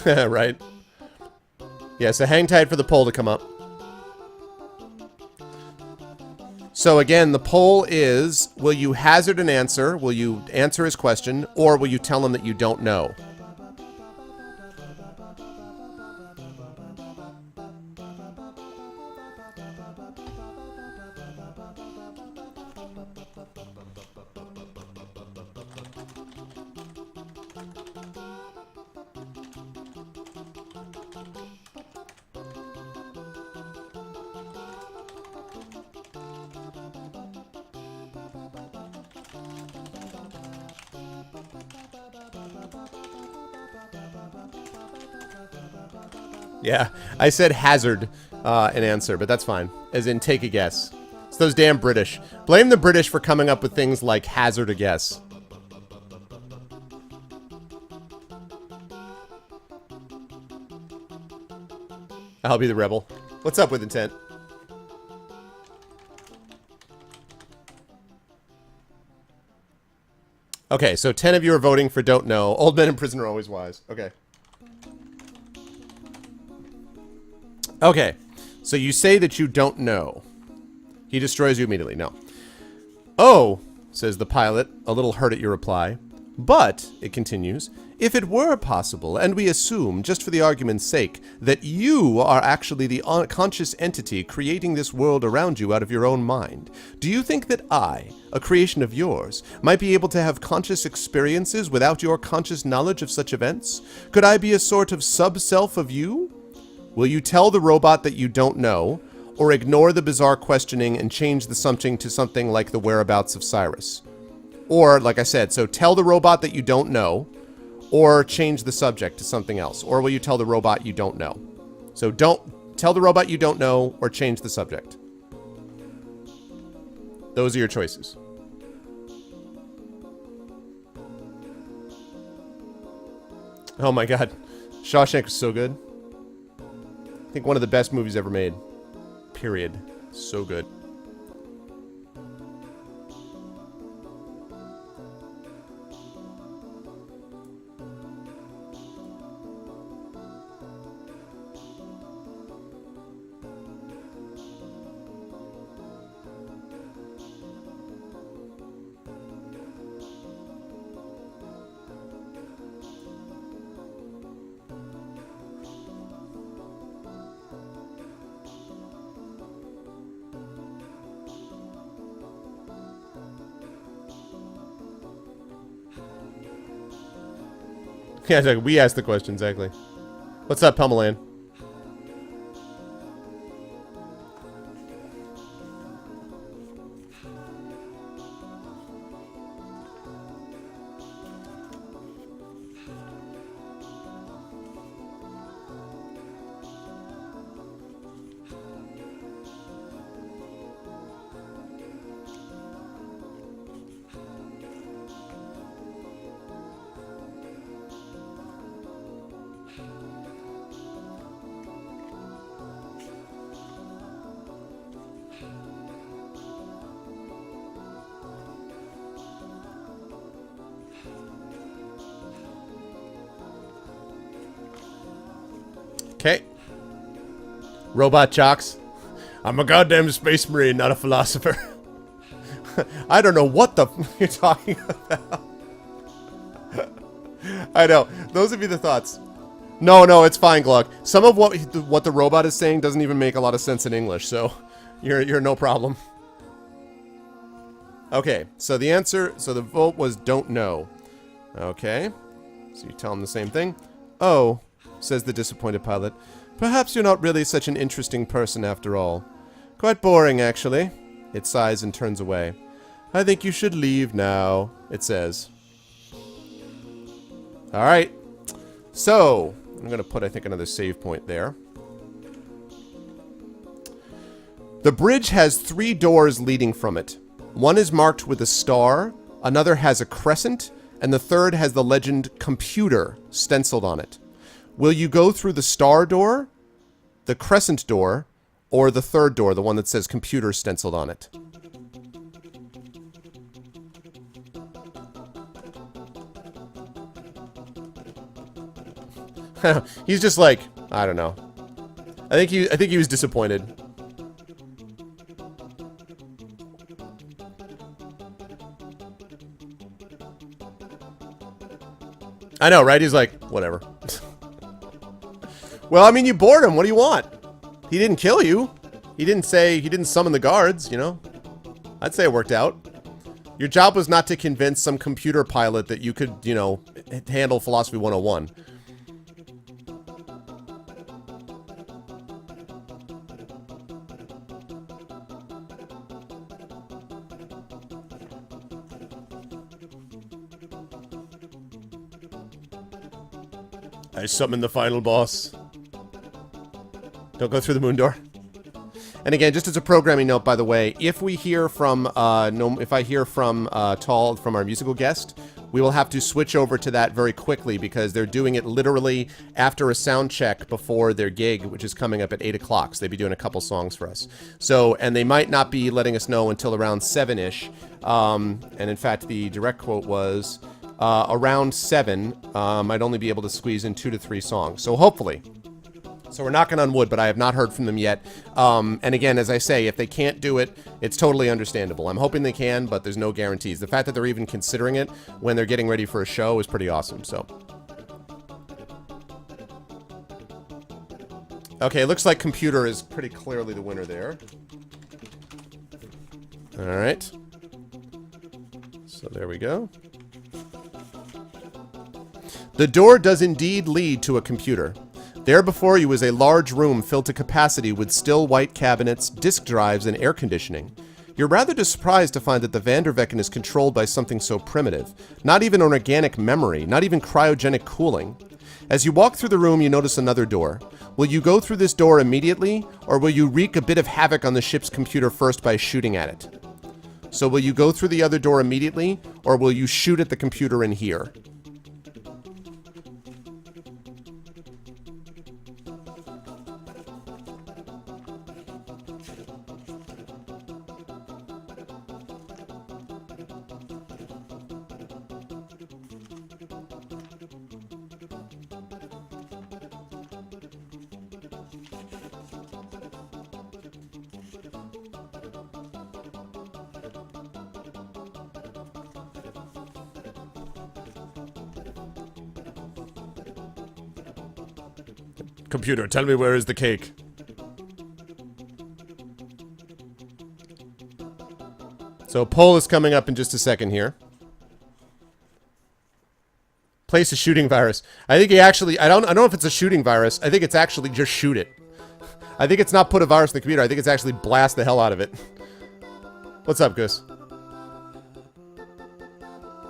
Right. Yeah, so hang tight for the poll to come up. So again, the poll is, will you hazard an answer? Will you answer his question? Or will you tell him that you don't know? Yeah, I said hazard an answer, but that's fine. As in, take a guess. It's those damn British. Blame the British for coming up with things like hazard a guess. I'll be the rebel. What's up with intent? Okay, so 10 of you are voting for don't know. Old men in prison are always wise. Okay. Okay, so you say that you don't know. He destroys you immediately. No. Oh, says the pilot, a little hurt at your reply. But, it continues, if it were possible, and we assume, just for the argument's sake, that you are actually the conscious entity creating this world around you out of your own mind, do you think that I, a creation of yours, might be able to have conscious experiences without your conscious knowledge of such events? Could I be a sort of sub-self of you? Will you tell the robot that you don't know, or ignore the bizarre questioning and change the something to something like the whereabouts of Cyrus? Or, like I said, so tell the robot that you don't know, or change the subject to something else. Or will you tell the robot you don't know? So don't tell the robot you don't know, or change the subject. Those are your choices. Oh my god. Shawshank was so good. I think one of the best movies ever made. Period. So good. Yeah, exactly. We asked the question, exactly. What's up, Pelmalan? Okay. Robot jocks. I'm a goddamn space marine, not a philosopher. I don't know what the you're talking about. I know. Those would be the thoughts. No, it's fine, Glug. Some of what the robot is saying doesn't even make a lot of sense in English, so you're no problem. Okay, so the vote was don't know. Okay, so you tell him the same thing. Oh, says the disappointed pilot. Perhaps you're not really such an interesting person after all. Quite boring, actually. It sighs and turns away. I think you should leave now, it says. Alright. So, I'm going to put, I think, another save point there. The bridge has 3 doors leading from it. One is marked with a star, another has a crescent, and the third has the legend computer stenciled on it. Will you go through the star door, the crescent door, or the third door, the one that says computer stenciled on it? He's just like, I don't know. I think he was disappointed. I know, right? He's like, whatever. Well, I mean, you bored him. What do you want? He didn't kill you. He didn't summon the guards, you know? I'd say it worked out. Your job was not to convince some computer pilot that you could, you know, handle Philosophy 101. I summoned the final boss. Don't go through the moon door. And again, just as a programming note, by the way, if we hear from if I hear from Tall, from our musical guest, we will have to switch over to that very quickly because they're doing it literally after a sound check before their gig, which is coming up at 8 o'clock. So they'll be doing a couple songs for us. So, and they might not be letting us know until around 7-ish. And in fact, the direct quote was around 7. I'd only be able to squeeze in 2 to 3 songs. So hopefully. So we're knocking on wood, but I have not heard from them yet. And again, as I say, if they can't do it, it's totally understandable. I'm hoping they can, but there's no guarantees. The fact that they're even considering it when they're getting ready for a show is pretty awesome, so. Okay, it looks like computer is pretty clearly the winner there. Alright. So there we go. The door does indeed lead to a computer. There before you is a large room filled to capacity with still white cabinets, disk drives, and air conditioning. You're rather surprised to find that the Vandervecken is controlled by something so primitive. Not even an organic memory, not even cryogenic cooling. As you walk through the room, you notice another door. Will you go through this door immediately, or will you wreak a bit of havoc on the ship's computer first by shooting at it? So will you go through the other door immediately, or will you shoot at the computer in here? Computer, tell me where is the cake? So poll is coming up in just a second here. Place a shooting virus. I think he actually, I don't know if it's a shooting virus. I think it's actually just shoot it. I think it's not put a virus in the computer. I think it's actually blast the hell out of it. What's up, Goose?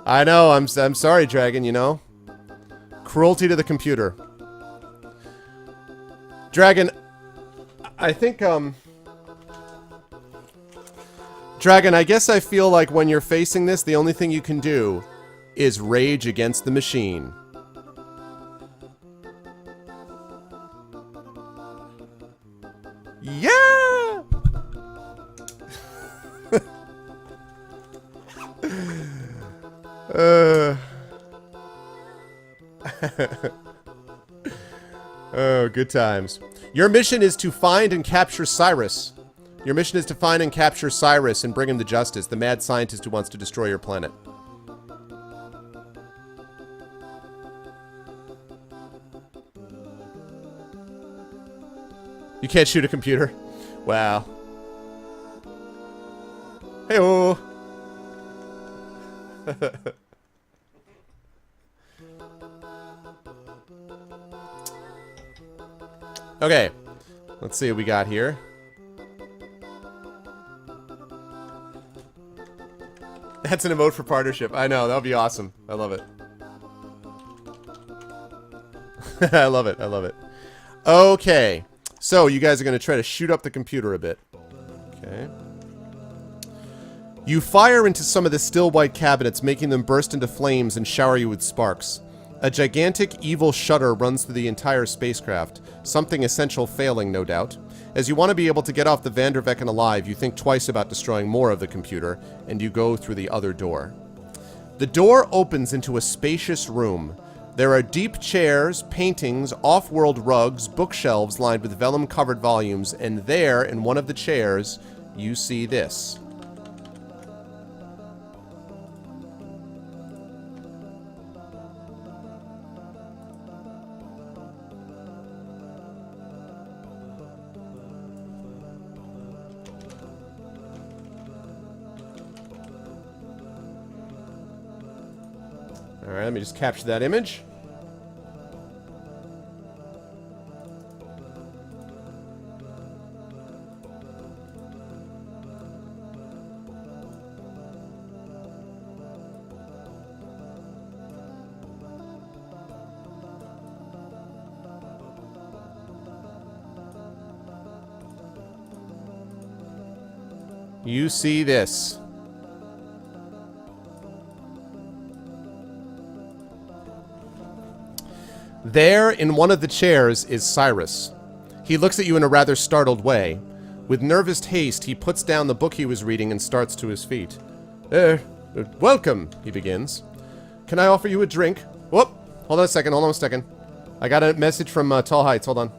I know, I'm sorry, Dragon, you know. Cruelty to the computer. Dragon, I think, Dragon, I guess I feel like when you're facing this, the only thing you can do is rage against the machine. Yeah! Oh, good times. Your mission is to find and capture Cyrus. Your mission is to find and capture Cyrus and bring him to justice, the mad scientist who wants to destroy your planet. You can't shoot a computer? Wow. Hey-oh. Okay. Let's see what we got here. That's an emote for partnership. I know, that would be awesome. I love it. I love it, I love it. Okay. So, you guys are going to try to shoot up the computer a bit. Okay. You fire into some of the still white cabinets, making them burst into flames and shower you with sparks. A gigantic evil shudder runs through the entire spacecraft, something essential failing, no doubt. As you want to be able to get off the Vandervecken alive, you think twice about destroying more of the computer, and you go through the other door. The door opens into a spacious room. There are deep chairs, paintings, off-world rugs, bookshelves lined with vellum-covered volumes, and there, in one of the chairs, you see this. Alright, let me just capture that image. You see this. There, in one of the chairs, is Cyrus. He looks at you in a rather startled way. With nervous haste, he puts down the book he was reading and starts to his feet. Welcome, he begins. Can I offer you a drink? Whoop! Hold on a second. I got a message from Tall Heights, hold on.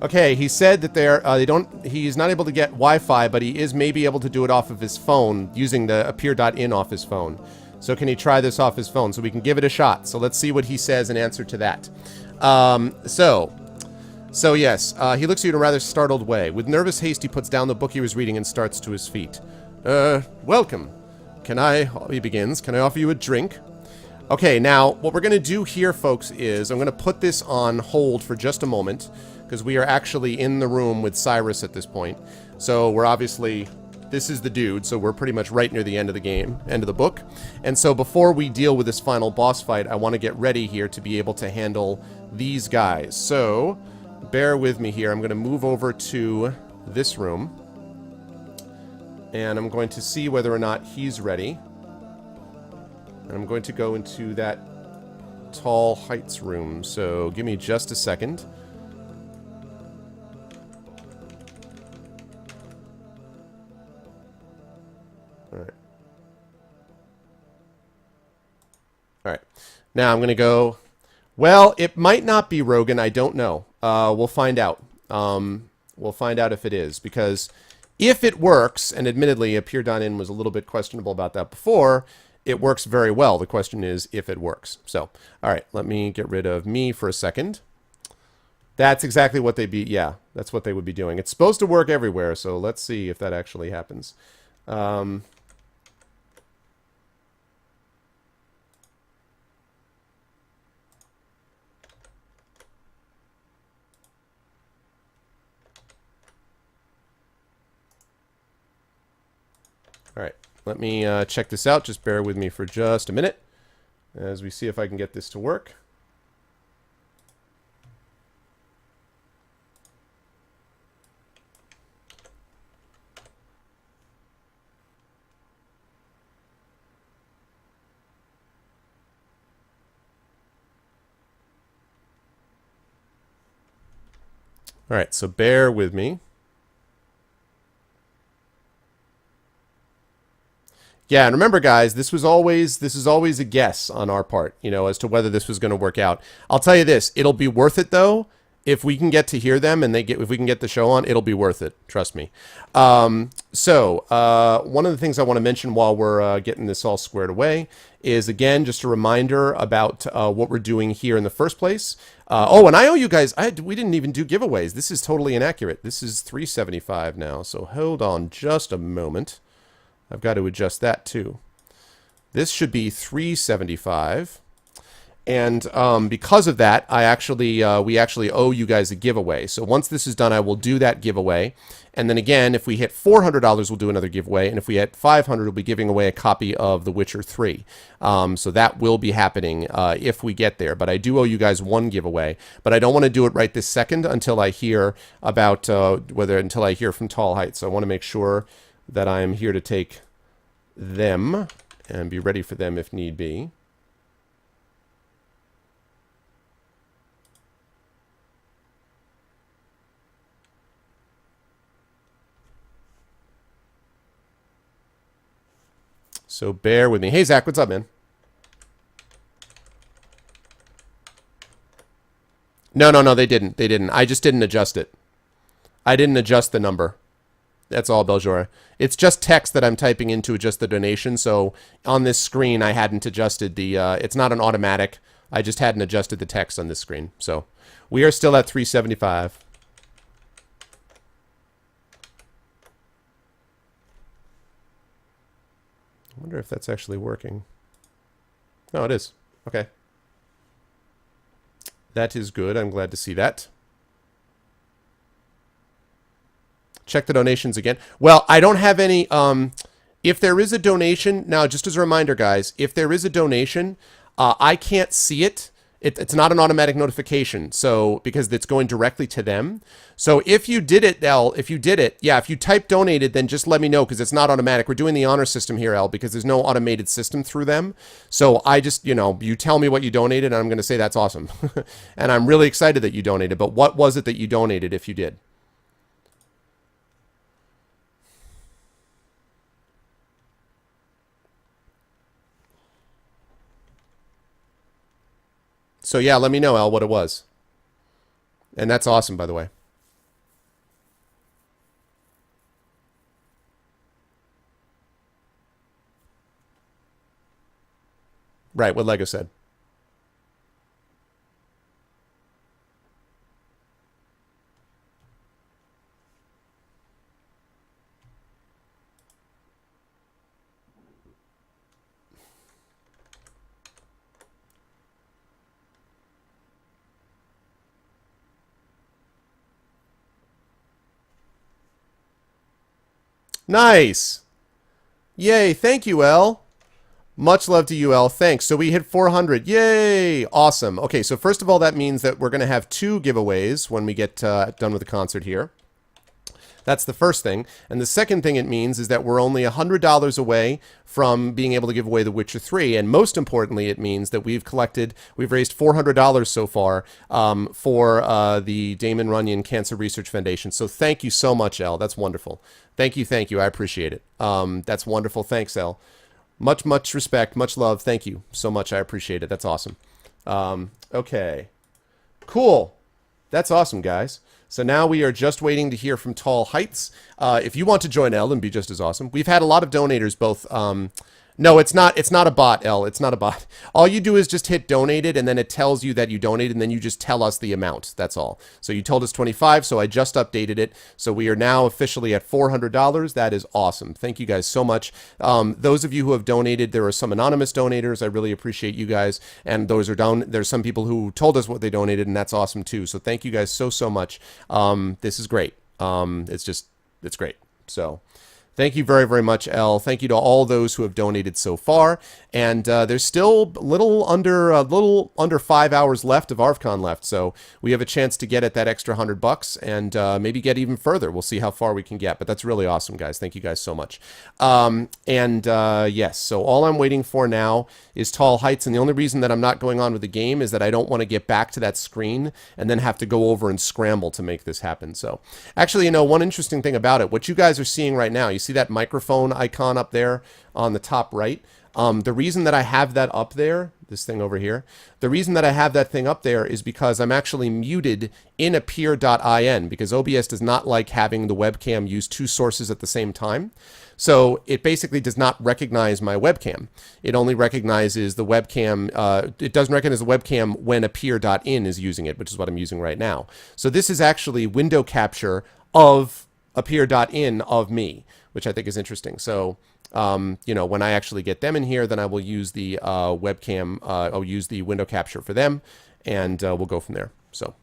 Okay, he said that he's not able to get Wi-Fi, but he is maybe able to do it off of his phone using the appear.in off his phone. So can he try this off his phone? So we can give it a shot. So let's see what he says in answer to that. So yes, he looks at you in a rather startled way. With nervous haste, he puts down the book he was reading and starts to his feet. Welcome. He begins, can I offer you a drink? Okay, now, what we're going to do here, folks, is I'm going to put this on hold for just a moment, because we are actually in the room with Cyrus at this point. So we're obviously, this is the dude, so we're pretty much right near the end of the game, end of the book. And so before we deal with this final boss fight, I want to get ready here to be able to handle these guys. So, bear with me here. I'm going to move over to this room. And I'm going to see whether or not he's ready. And I'm going to go into that Tall Heights room. So give me just a second. Alright. Alright. Now I'm going to go... Well, it might not be Rogan. I don't know. We'll find out. We'll find out if it is. Because if it works, and admittedly, appear.in was a little bit questionable about that before... It works very well. The question is if it works. So, all right, let me get rid of me for a second. That's exactly what they'd be. Yeah, that's what they would be doing. It's supposed to work everywhere, so let's see if that actually happens. All right. Let me check this out. Just bear with me for just a minute as we see if I can get this to work. All right, so bear with me. Yeah, and remember, guys, this is always a guess on our part, you know, as to whether this was going to work out. I'll tell you this: it'll be worth it, though, if we can get to hear them and if we can get the show on. It'll be worth it. Trust me. One of the things I want to mention while we're getting this all squared away is, again, just a reminder about what we're doing here in the first place. And I owe you guys. We didn't even do giveaways. This is totally inaccurate. This is $375 now. So hold on just a moment. I've got to adjust that too. This should be $375, and because of that, we actually owe you guys a giveaway. So once this is done, I will do that giveaway, and then again, if we hit $400, we'll do another giveaway, and if we hit $500, we'll be giving away a copy of The Witcher 3. So that will be happening if we get there. But I do owe you guys one giveaway, but I don't want to do it right this second until I hear about until I hear from Tall Heights. So I want to make sure that I am here to take them and be ready for them if need be. So bear with me. Hey, Zach, what's up, man? No, they didn't. They didn't. I just didn't adjust it. I didn't adjust the number. That's all, Beljora. It's just text that I'm typing in to adjust the donation. So on this screen, I hadn't adjusted the... it's not an automatic. I just hadn't adjusted the text on this screen. So we are still at $375. I wonder if that's actually working. Oh, it is. Okay. That is good. I'm glad to see that. Check the donations again. Well, I don't have any... if there is a donation... Now, just as a reminder, guys, if there is a donation, I can't see it. It's not an automatic notification, so because it's going directly to them. So if you did it, Elle, if you type donated, then just let me know, because it's not automatic. We're doing the honor system here, Elle, because there's no automated system through them. So I just, you tell me what you donated, and I'm going to say that's awesome. And I'm really excited that you donated. But what was it that you donated if you did? So yeah, let me know, Al, what it was. And that's awesome, by the way. Right, what Lego said. Nice. Yay, thank you, El. Much love to you, El. Thanks. So we hit 400. Yay! Awesome. Okay, so first of all, that means that we're going to have 2 giveaways when we get done with the concert here. That's the first thing. And the second thing it means is that we're only $100 away from being able to give away The Witcher 3. And most importantly, it means that we've raised $400 so far for the Damon Runyon Cancer Research Foundation. So thank you so much, El. That's wonderful. Thank you. I appreciate it. That's wonderful. Thanks, El. Much respect, much love. Thank you so much. I appreciate it. That's awesome. Okay. Cool. That's awesome, guys. So now we are just waiting to hear from Tall Heights. If you want to join Elle and be just as awesome. We've had a lot of donators, both... no, it's not a bot, Elle. It's not a bot. All you do is just hit donated, and then it tells you that you donated, and then you just tell us the amount. That's all. So you told us 25, so I just updated it. So we are now officially at $400. That is awesome. Thank you guys so much. Those of you who have donated, there are some anonymous donators. I really appreciate you guys. And those are down. There's some people who told us what they donated, and that's awesome too. So thank you guys so much. This is great. It's great. So Thank you very, very much, Elle. Thank you to all those who have donated so far. And there's still a little under 5 hours left of ArvCon left, so we have a chance to get at that extra $100 and maybe get even further. We'll see how far we can get, but that's really awesome, guys. Thank you guys so much. Yes, so all I'm waiting for now is Tall Heights, and the only reason that I'm not going on with the game is that I don't want to get back to that screen and then have to go over and scramble to make this happen. So actually, you know, one interesting thing about it, what you guys are seeing right now, you see that microphone icon up there on the top right? The reason that I have that up there, this thing over here, the reason that I have that thing up there is because I'm actually muted in appear.in, because OBS does not like having the webcam use two sources at the same time. So it basically does not recognize my webcam. It only recognizes the webcam. It doesn't recognize the webcam when appear.in is using it, which is what I'm using right now. So this is actually window capture of appear.in of me, which I think is interesting. So, you know, when I actually get them in here, then I will use the webcam, I'll use the window capture for them, and we'll go from there. So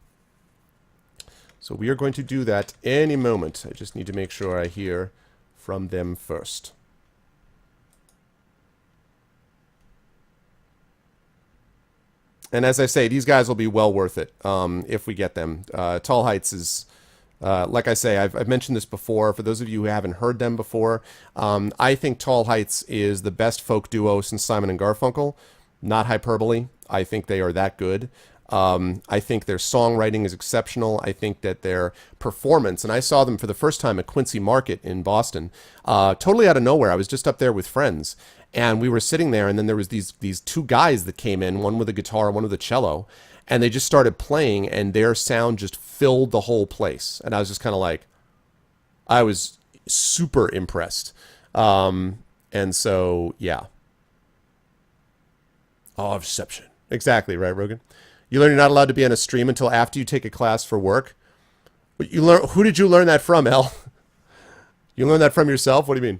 we are going to do that any moment. I just need to make sure I hear from them first. And as I say, these guys will be well worth it if we get them. Tall Heights is... like I say, I've mentioned this before. For those of you who haven't heard them before, I think Tall Heights is the best folk duo since Simon and Garfunkel. Not hyperbole. I think they are that good. I think their songwriting is exceptional. I think that their performance, and I saw them for the first time at Quincy Market in Boston, totally out of nowhere. I was just up there with friends, and we were sitting there, and then there was these two guys that came in, one with a guitar, one with a cello, and they just started playing, and their sound just filled the whole place. And I was just kind of like, I was super impressed. And so, yeah. Oh, reception. Exactly, right, Rogan? You learn you're not allowed to be on a stream until after you take a class for work. You learn. Who did you learn that from, El? You learned that from yourself? What do you mean?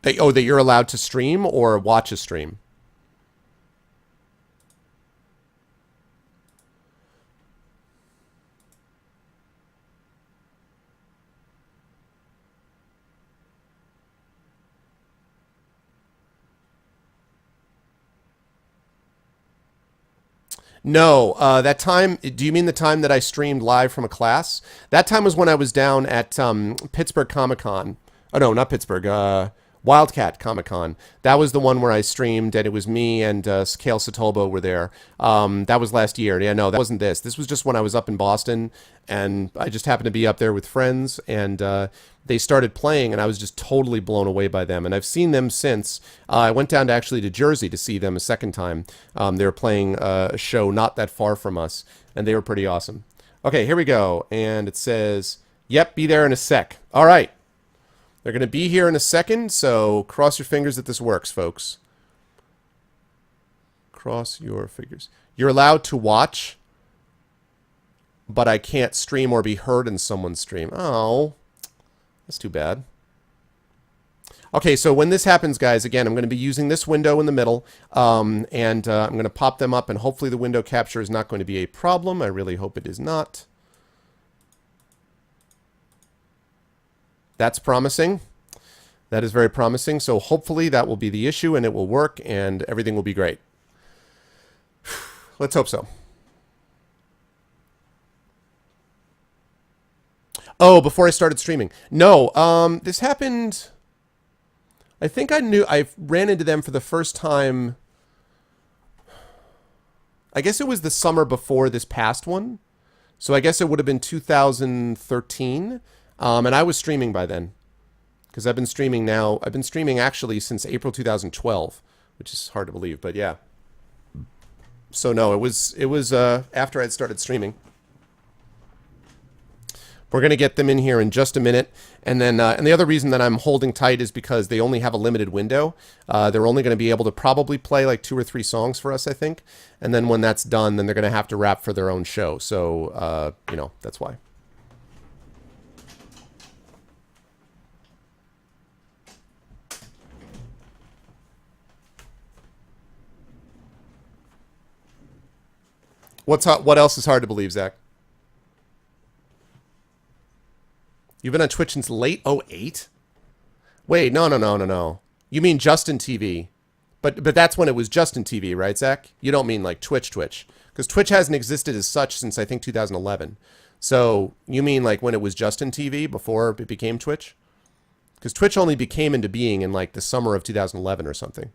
That you're allowed to stream or watch a stream? No, that time, do you mean the time that I streamed live from a class? That time was when I was down at Pittsburgh Comic-Con. Oh, no, not Pittsburgh. Wildcat Comic-Con. That was the one where I streamed, and it was me and Kale Sotolbo were there. That was last year. Yeah, no, that wasn't this. This was just when I was up in Boston, and I just happened to be up there with friends, and they started playing, and I was just totally blown away by them. And I've seen them since. I went down to Jersey to see them a second time. They were playing a show not that far from us, and they were pretty awesome. Okay, here we go. And it says, yep, be there in a sec. All right. They're going to be here in a second, so cross your fingers that this works, folks. Cross your fingers. You're allowed to watch, but I can't stream or be heard in someone's stream. Oh, that's too bad. Okay, so when this happens, guys, again, I'm going to be using this window in the middle, and I'm going to pop them up, and hopefully the window capture is not going to be a problem. I really hope it is not. That's promising. That is very promising. So hopefully that will be the issue and it will work and everything will be great. Let's hope so. Oh, before I started streaming. No, this happened... I think I ran into them for the first time... I guess it was the summer before this past one. So I guess it would have been 2013. And I was streaming by then, because I've been streaming now. I've been streaming actually since April 2012, which is hard to believe, but yeah. So no, it was after I'd started streaming. We're gonna get them in here in just a minute, and then and the other reason that I'm holding tight is because they only have a limited window. They're only going to be able to probably play like 2 or 3 songs for us, I think, and then when that's done, then they're going to have to rap for their own show. So you know, that's why. What else is hard to believe, Zach? You've been on Twitch since late '08? Wait, no. You mean Justin TV. But that's when it was Justin TV, right, Zach? You don't mean like Twitch. Because Twitch hasn't existed as such since, I think, 2011. So you mean like when it was Justin TV before it became Twitch? Because Twitch only became into being in like the summer of 2011 or something.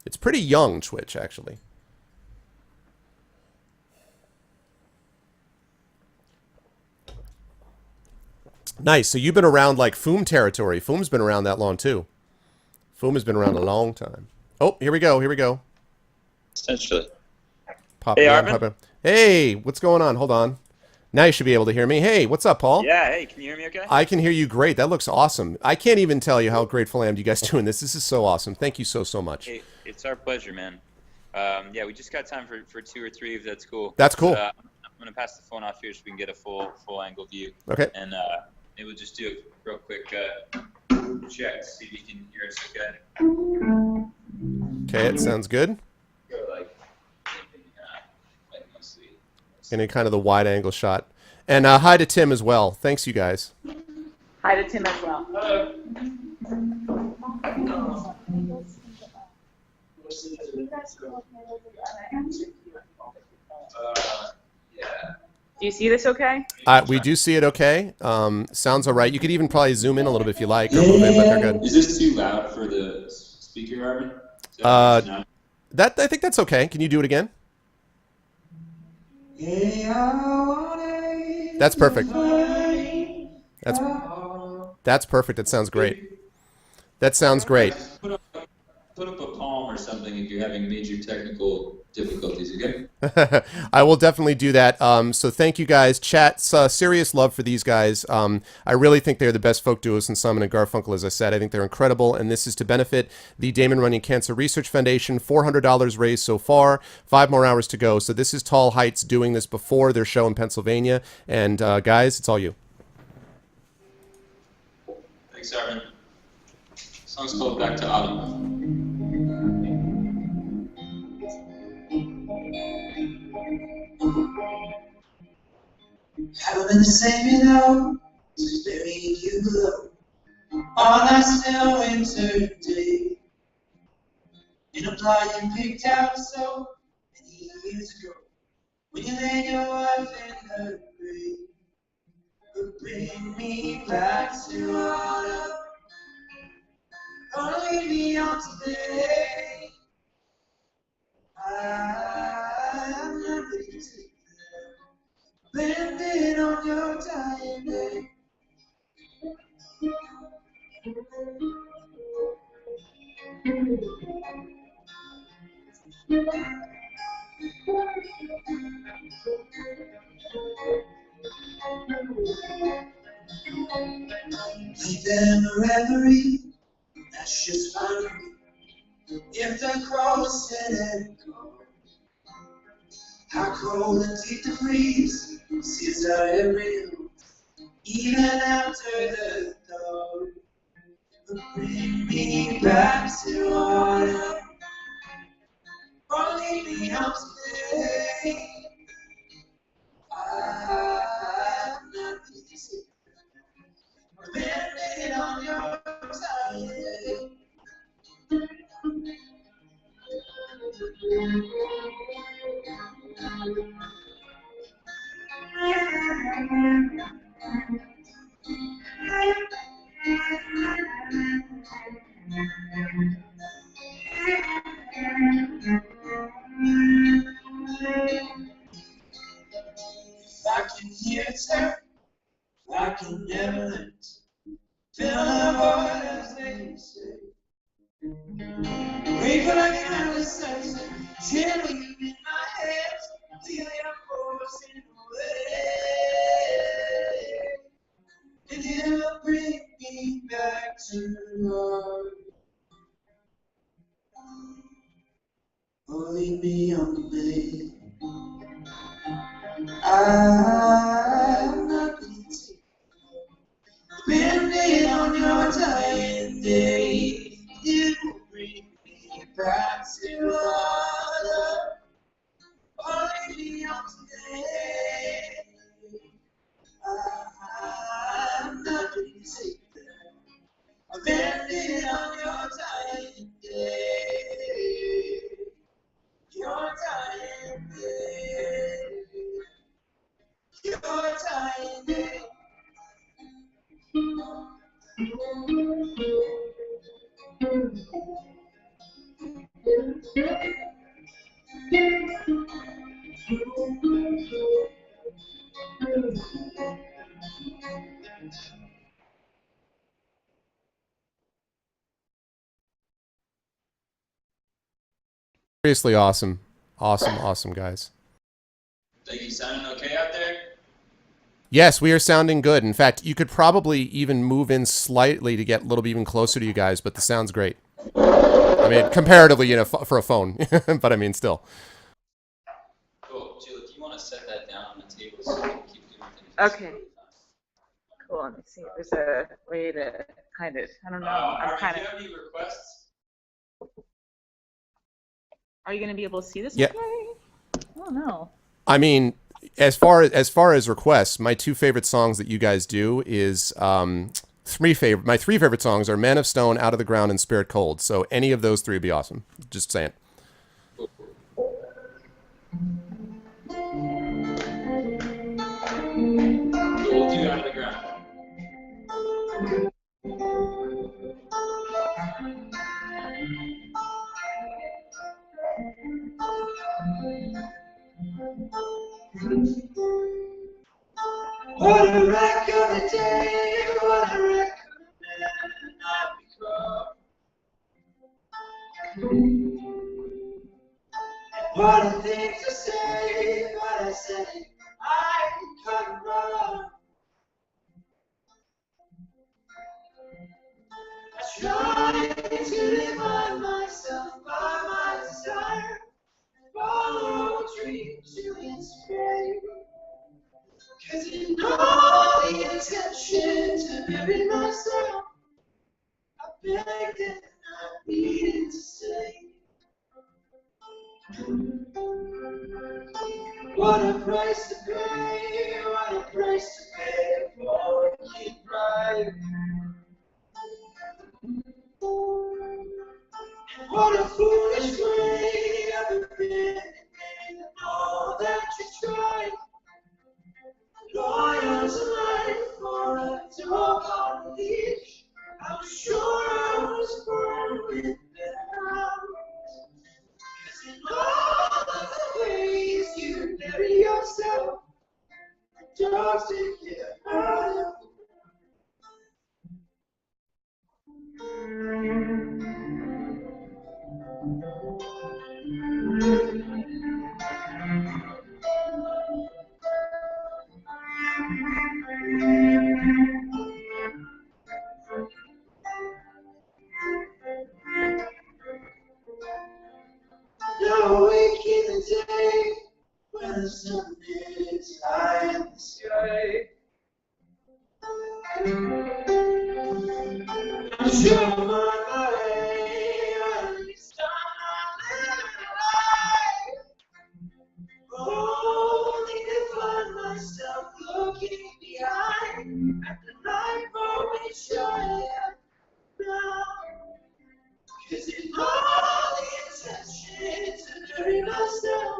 It's pretty young, Twitch, actually. Nice. So you've been around like Foom territory. Foom's been around that long too. Foom has been around a long time. Oh, here we go. Essentially. Pop, hey, Arvin. Hey, what's going on? Hold on. Now you should be able to hear me. Hey, what's up, Paul? Yeah, hey, can you hear me okay? I can hear you great. That looks awesome. I can't even tell you how grateful I am to you guys doing this. This is so awesome. Thank you so much. Hey, it's our pleasure, man. Yeah, we just got time for 2 or 3 if that's cool. That's cool. I'm going to pass the phone off here so we can get a full angle view. Okay. And maybe we'll just do a real quick check to see if you can hear us okay. Okay, it sounds good. Go like in a kind of the wide angle shot. And hi to Tim as well. Thanks, you guys. Hi to Tim as well. Hello. Yeah. Do you see this okay? We do see it okay. Sounds all right. You could even probably zoom in a little bit if you like, or move in, but they're good. Is this too loud for the speaker, Arvin? I think that's okay. Can you do it again? That's perfect. That's perfect. That sounds great. Put up a palm or something if you're having major technical difficulties, okay? I will definitely do that. So thank you guys. Chat, serious love for these guys. I really think they're the best folk duos in Simon and Garfunkel, as I said. I think they're incredible, and this is to benefit the Damon Runyon Cancer Research Foundation. $400 raised so far, 5 more hours to go. So this is Tall Heights doing this before their show in Pennsylvania. And guys, it's all you. Thanks, Arvin. Song's called Back to Autumn. Haven't been the same, you know, since burying you below on that still winter day. In a plot you picked out so many years ago, when you laid your wife in her grave. But bring me back to autumn, or leave me on today. I'm not ready to take that. Landed on your dying day. Leave them a reverie, that's just fine with me. If the cross had it go, how cold and deep the freeze sees out every hill, even after the dawn. But bring me back to autumn, or leave me out today. I'm not easy, landed on your side. I can hear it sound, I can never let fill the void as they say. Wait for the conversation, gently in my hands, till you're forcing away. And it'll bring me back to life. Or leave me on the way. I'm not easy. Bending on your dying day. It will bring me back to autumn. Or leave me on today. I'm not standing on your dying day. Your dying day. Your dying day. Seriously awesome. Awesome, guys. Thank you. Sounding okay out there? Yes, we are sounding good. In fact, you could probably even move in slightly to get a little bit even closer to you guys, but the sound's great. I mean, comparatively, for a phone, but I mean, still. Cool. Jill, do you want to set that down on the table so we can keep doing things? Okay. Cool. Let me see if there's a way to kind of, I don't know. I'm Arvin, kind do of. you have any requests? Are you going to be able to see this? Yeah. Okay? Oh no. I mean, as far as requests, my two favorite songs that you guys do is my three favorite songs are Man of Stone, Out of the Ground, and Spirit Cold. So any of those three would be awesome. Just saying. We'll do Out of the Ground. What a wreck of a day, what a wreck of a man I've become. What a thing to say, what I say, I couldn't run. I tried to live by myself, by my desire, follow a dream to inspire. Cause in all the intention to bury myself, I begged and I needed to say, what a price to pay, what a price to pay for a kid bride. And what a foolish way of abandoning all that you tried. Loyal to life for a dog on a leash. I'm sure I was born with that house. 'Cause in all of the ways you bury yourself, the dogs take care of you. Now awake in the day when the sun is high in the sky. I'm sure I'm on my way, or at least I'm not living alive. Only to find myself looking behind at the life for which I am now. 'Cause in all the intention to bury myself,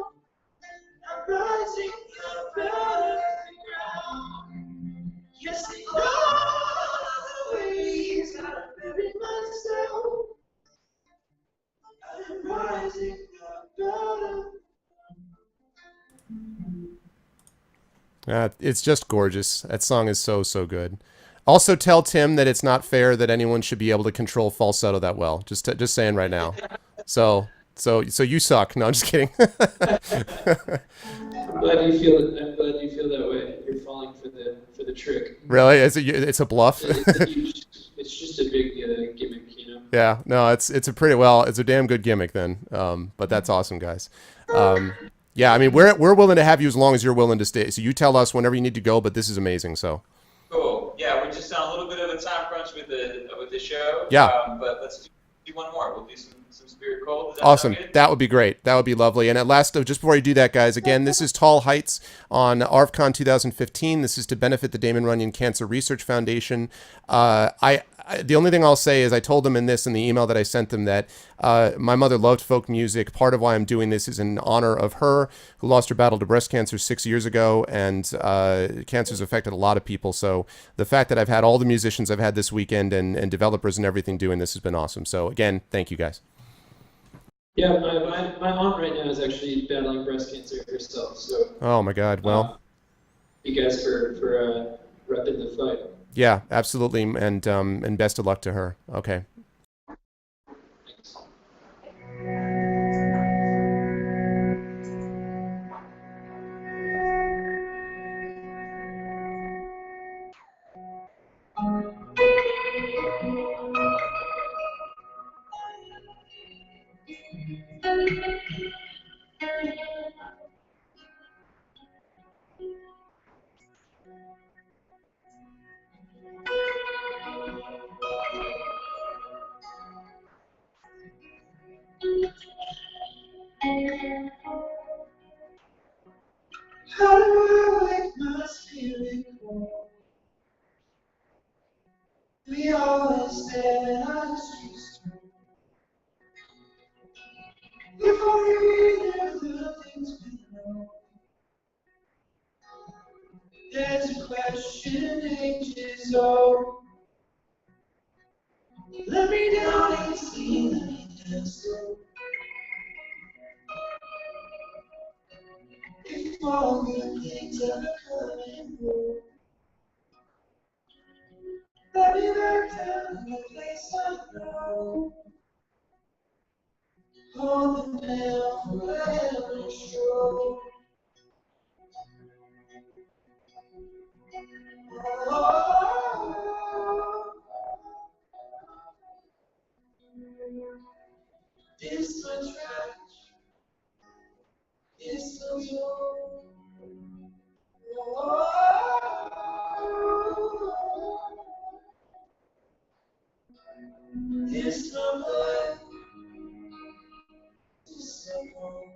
I'm rising up out of the ground. Yes, in all the ways I bury myself, I'm rising up out of. It's just gorgeous. That song is so good. Also, tell Tim that it's not fair that anyone should be able to control falsetto that well. Just saying right now. So you suck. No, I'm just kidding. I'm glad you feel it. I'm glad you feel that way. You're falling for the trick. Really? It's a bluff? It's just a big gimmick, you know. Yeah. No, it's a damn good gimmick then. But that's awesome, guys. Yeah, I mean, we're willing to have you as long as you're willing to stay. So you tell us whenever you need to go, but this is amazing, so. Cool. Yeah, we're just on a little bit of a time crunch with the show. Yeah. But let's do one more. We'll do some Spirit Cold. Does that Awesome. sound good? That would be great. That would be lovely. And at last, just before you do that, guys, again, this is Tall Heights on ArvCon 2015. This is to benefit the Damon Runyon Cancer Research Foundation. The only thing I'll say is I told them in the email that I sent them that my mother loved folk music. Part of why I'm doing this is in honor of her, who lost her battle to breast cancer 6 years ago, and cancer's affected a lot of people. So the fact that I've had all the musicians I've had this weekend and developers and everything doing this has been awesome. So again, thank you guys. Yeah, my aunt right now is actually battling breast cancer herself. So. Oh my God. Well. You guys for repping the fight. Yeah, absolutely, and best of luck to her. Okay. Thanks. How do I wake my spirit cold? We always said that I was used to. If only we knew the things we know. There's a question ages old. Let me down and see, let me down so. If all good things ever come and go. Let me back down in the place I know. Hold them down forever sure. This much trash, this much more. This my blood, this my bone.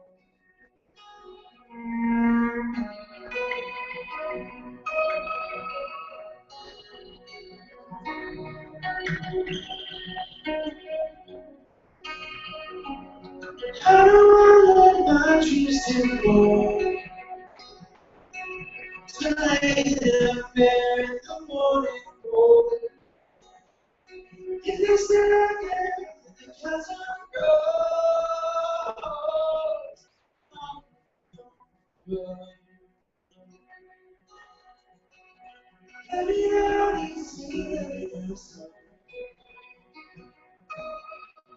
How do I let my dreams take hold? To lay them bare in the morning cold. If they say again, the chasm grows. Let me out and see the sun.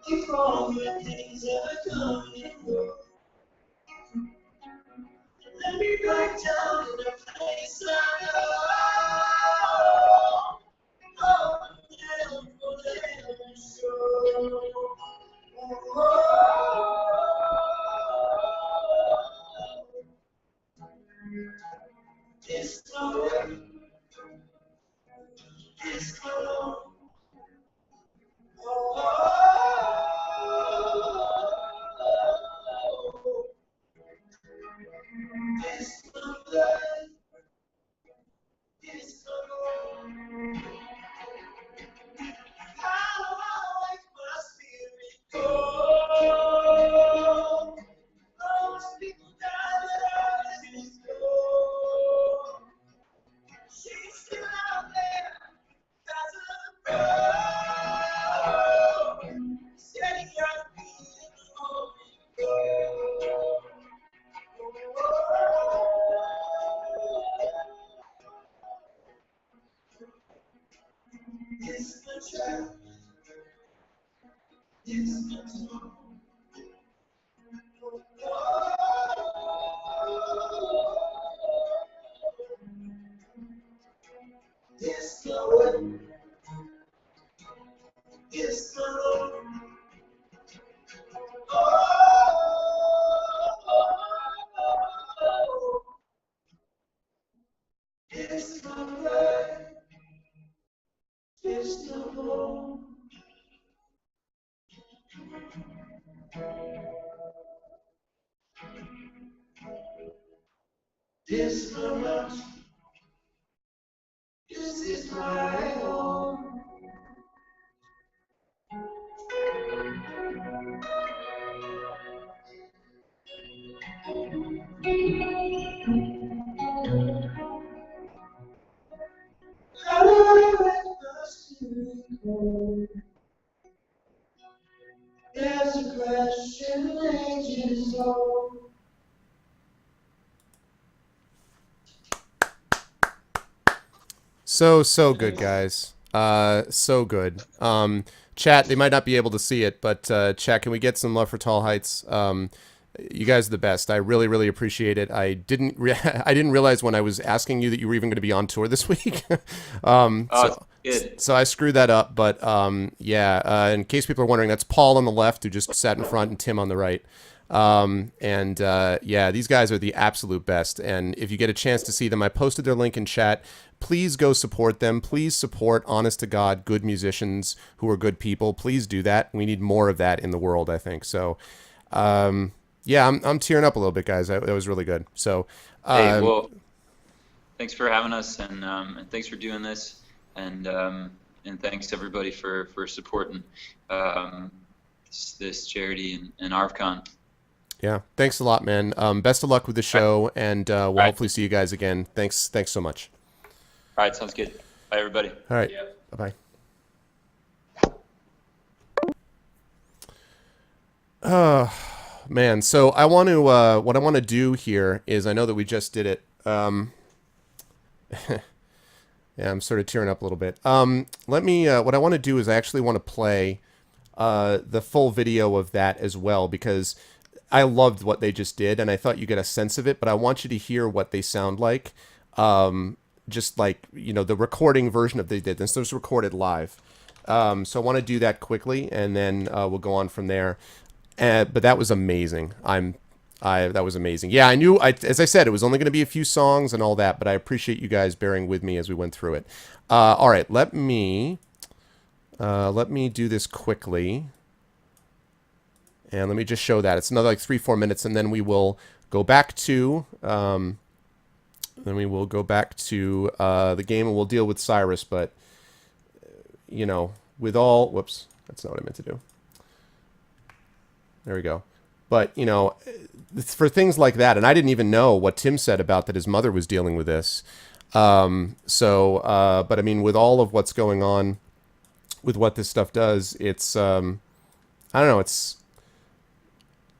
If all good things ever come and go. Let me back down in the place I know. Oh, never forever sure. This my way, this my law. This my blood, this my law. How I like my spirit go. Most people die that others go. She's still out there, that's a road. Setting your feet in the morning glow. It's the trap, it's the song. It's the way, it's the road. It's the way, it's the road. This moment, this is my home. How do I let my spirit go? There's a question ages old. So good, guys. So good. Chat, they might not be able to see it, but chat, can we get some love for Tall Heights? You guys are the best. I really, really appreciate it. I didn't I didn't realize when I was asking you that you were even going to be on tour this week. Good. So I screwed that up, but yeah. In case people are wondering, that's Paul on the left who just sat in front and Tim on the right. Yeah, these guys are the absolute best. And if you get a chance to see them, I posted their link in chat. Please go support them. Please support, honest to God, good musicians who are good people. Please do that. We need more of that in the world, I think. So, yeah, I'm tearing up a little bit, guys. That was really good. So, Hey, well, thanks for having us, and thanks for doing this, and thanks to everybody for supporting this charity and ArvCon. yeah, thanks a lot, man. Best of luck with the show, and we'll hopefully see you guys again. Thanks so much. All right, sounds good. Bye, everybody. All right, Yeah. bye-bye. Man, so I want to, what I want to do here is, I know that we just did it. Yeah, I'm sort of tearing up a little bit. Let me, what I want to do is I actually want to play the full video of that as well, because I loved what they just did, and I thought you get a sense of it, but I want you to hear what they sound like. Just like, you know, the recording version of they did. This was recorded live. So I want to do that quickly, and then we'll go on from there. But that was amazing. That was amazing. Yeah, I knew, as I said, it was only going to be a few songs and all that, but I appreciate you guys bearing with me as we went through it. All right, let me do this quickly. And let me just show that. It's another like 3-4 minutes, and then we will go back to the game, and we'll deal with Cyrus. But you know, with all, whoops, that's not what I meant to do. There we go. But you know, for things like that, and I didn't even know what Tim said about that his mother was dealing with this. But I mean, with all of what's going on, with what this stuff does, it's I don't know, it's.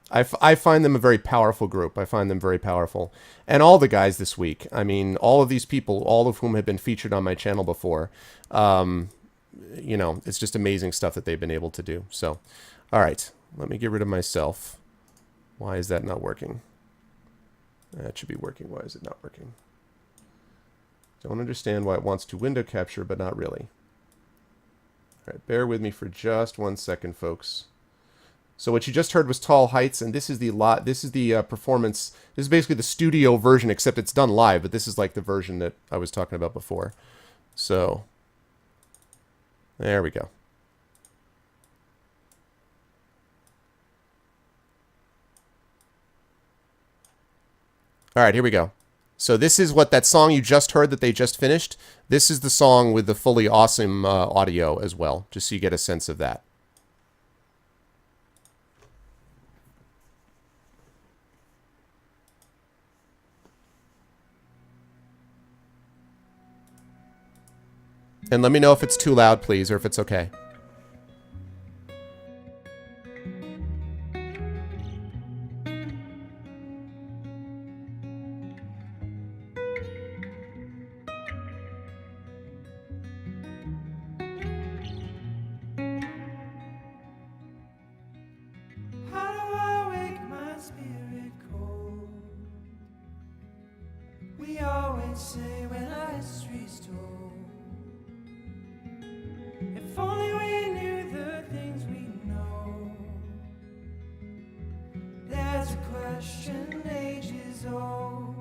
I find them a very powerful group. I find them very powerful. And all the guys this week, I mean, all of these people, all of whom have been featured on my channel before, you know, it's just amazing stuff that they've been able to do. So, all right, let me get rid of myself. Why is that not working? That should be working. Why is it not working? Don't understand why it wants to window capture, but not really. All right, bear with me for just 1 second, folks. So what you just heard was Tall Heights, and this is the performance. This is basically the studio version, except it's done live, but this is like the version that I was talking about before. So there we go. All right, here we go. So this is what that song you just heard that they just finished. This is the song with the fully awesome audio as well, just so you get a sense of that. And let me know if it's too loud, please, or if it's okay. How do I wake my spirit cold? We always say when our history's told. If only we knew the things we know. There's a question ages old.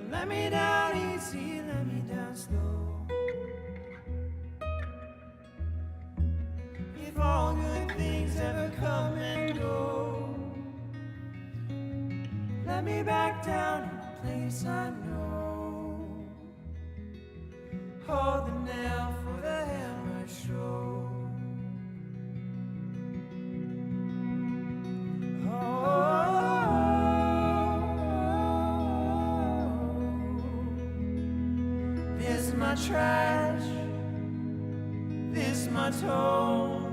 Let me down easy, let me down slow. If all good things ever come and go. Let me back down in a place I know. Hold the nail for the hammer show. This is my trash, this is my tone.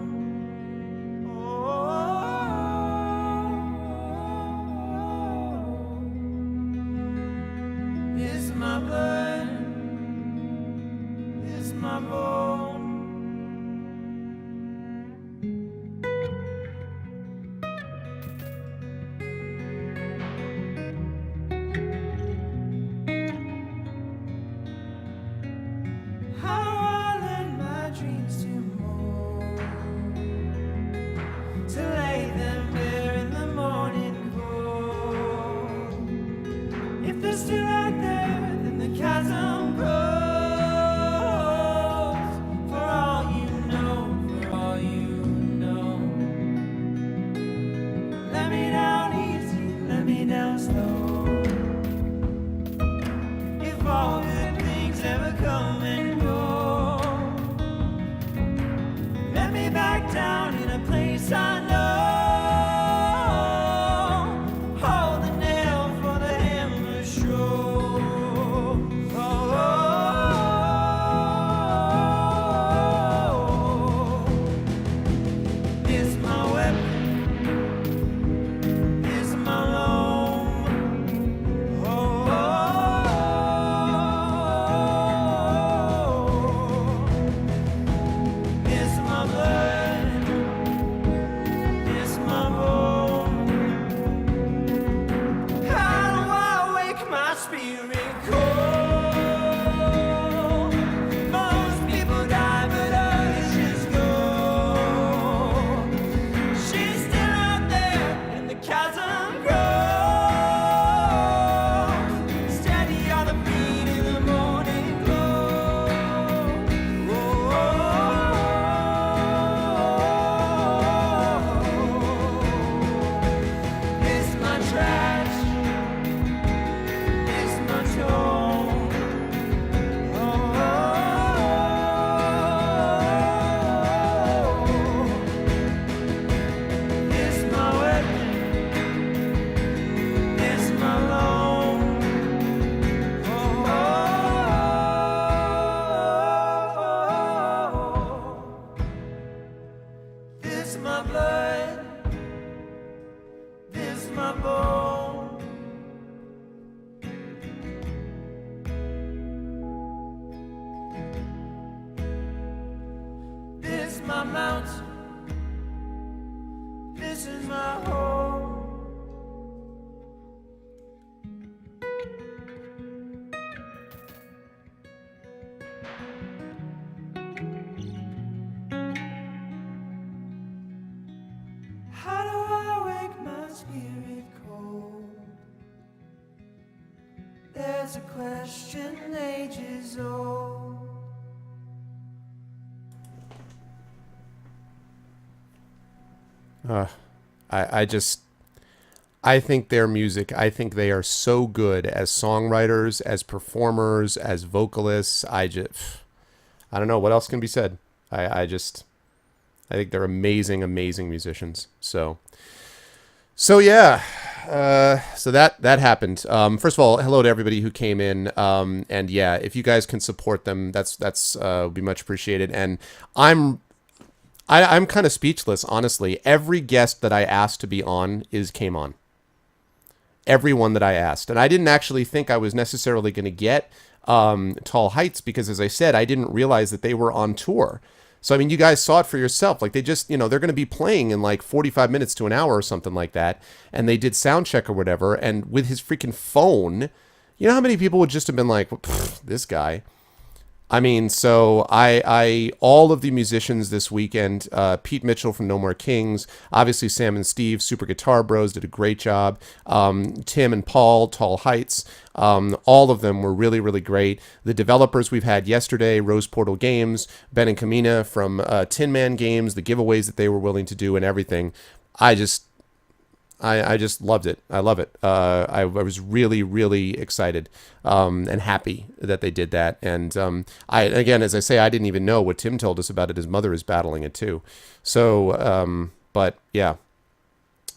This is my blood, this is my bone. How do I let my dreams to mold, to lay them bare in the morning cold? If they're still out there, then the chasm grows. For all you know, for all you know. Let me down easy, let me down slow. If all good things ever come and go, let me back down in a place I know. Hold the nail for the hammer show. This my weapon, this my loan. This my blood, this my bone. How do I wake my spirit cold? Most people die, but others just go. She's still out there, and the chasm grows. Steady on the beat in the morning glow. This my trash, this my tone. This my weapon, this my loan. This my blood, this my bone. This my mountain, this is my home. How do I wake my spirit cold? There's a question ages old. I think their music, I think they are so good as songwriters, as performers, as vocalists. I don't know what else can be said. I think they're amazing, amazing musicians. So yeah. So that happened. First of all, hello to everybody who came in. And yeah, if you guys can support them, that's would be much appreciated. And I'm kind of speechless, honestly. Every guest that I asked to be on came on. Everyone that I asked. And I didn't actually think I was necessarily going to get Tall Heights because, as I said, I didn't realize that they were on tour. So, I mean, you guys saw it for yourself. Like, they just, they're going to be playing in like 45 minutes to an hour or something like that. And they did sound check or whatever. And with his freaking phone, you know how many people would just have been like, this guy. I mean, so I all of the musicians this weekend, Pete Mitchell from No More Kings, obviously Sam and Steve, Super Guitar Bros, did a great job. Tim and Paul, Tall Heights, all of them were really, really great. The developers we've had yesterday, Rose Portal Games, Ben and Kamina from Tin Man Games, the giveaways that they were willing to do and everything. I just loved it. I love it. I was really, really excited and happy that they did that. And again, as I say, I didn't even know what Tim told us about it. His mother is battling it too. So, but yeah.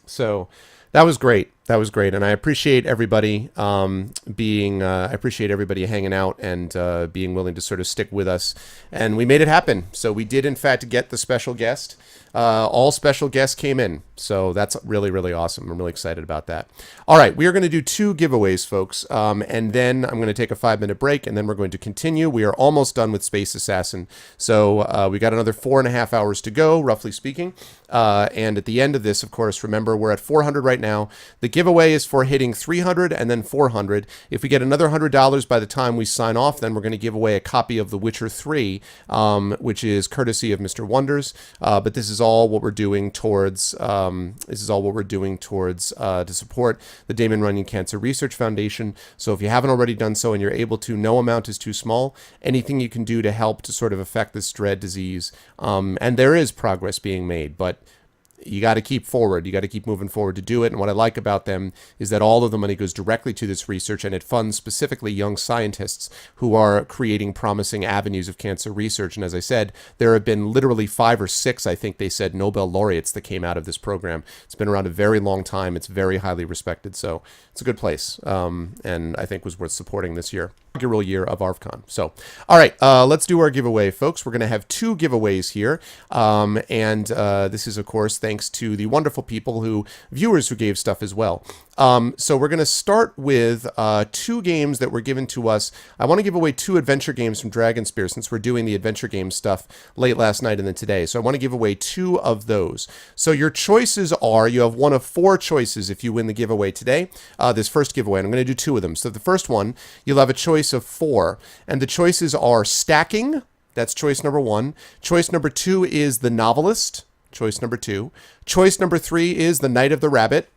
So that was great. That was great, and I appreciate everybody I appreciate everybody hanging out and being willing to sort of stick with us. And we made it happen. So we did, in fact, get the special guest. All special guests came in, so that's really, really awesome. I'm really excited about that. All right, we are going to do 2 giveaways, folks, and then I'm going to take a 5-minute break, and then we're going to continue. We are almost done with Space Assassin, so we got another 4.5 hours to go, roughly speaking. And at the end of this, of course, remember, we're at 400 right now. The giveaway is for hitting 300 and then 400. If we get another $100 by the time we sign off, then we're going to give away a copy of The Witcher 3, which is courtesy of Mr. Wonders. But this is all what we're doing towards to support the Damon Runyon Cancer Research Foundation. So if you haven't already done so and you're able to, no amount is too small. Anything you can do to help to sort of affect this dread disease. And there is progress being made, but you got to keep forward. You got to keep moving forward to do it. And what I like about them is that all of the money goes directly to this research, and it funds specifically young scientists who are creating promising avenues of cancer research. And as I said, there have been literally 5 or 6, I think they said, Nobel laureates that came out of this program. It's been around a very long time. It's very highly respected. So it's a good place. And I think was worth supporting this year. Inaugural year of ArvCon. So, all right, let's do our giveaway, folks. We're going to have 2 giveaways here. And this is, of course, thanks to the wonderful viewers who gave stuff as well. So we're going to start with 2 games that were given to us. I want to give away 2 adventure games from Dragonspear since we're doing the adventure game stuff late last night and then today. So I want to give away 2 of those. So your choices are, you have one of 4 choices if you win the giveaway today, this first giveaway, and I'm going to do 2 of them. So the first one, you'll have a choice of 4, and the choices are Stacking. That's choice number 1. Choice number 2 is The Novelist. Choice number 2. Choice number 3 is The Night of the Rabbit.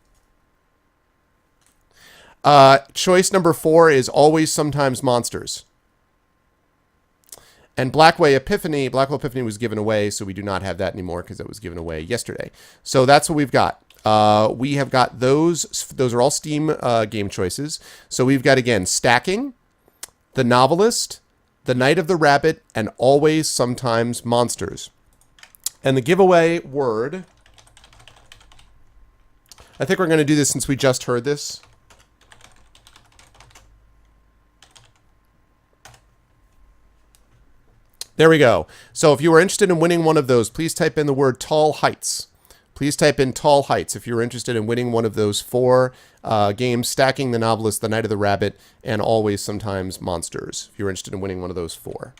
Choice number 4 is Always Sometimes Monsters. And Blackwell Epiphany was given away, so we do not have that anymore because that was given away yesterday. So that's what we've got. We have got those. Those are all Steam game choices. So we've got, again, Stacking, The Novelist, The Night of the Rabbit, and Always Sometimes Monsters. And the giveaway word, I think we're going to do this since we just heard this. There we go. So if you are interested in winning one of those, please type in the word Tall Heights. Please type in Tall Heights if you're interested in winning one of those 4 games, Stacking, The Novelist, The Night of the Rabbit, and Always Sometimes Monsters. If you're interested in winning one of those 4.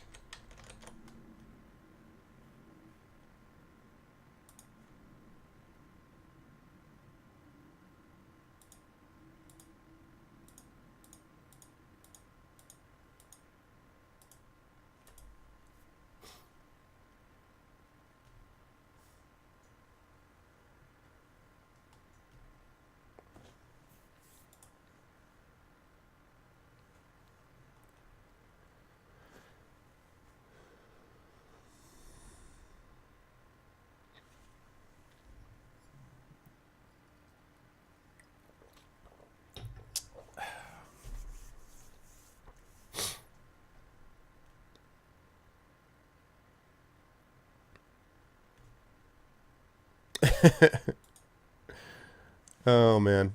Oh, man.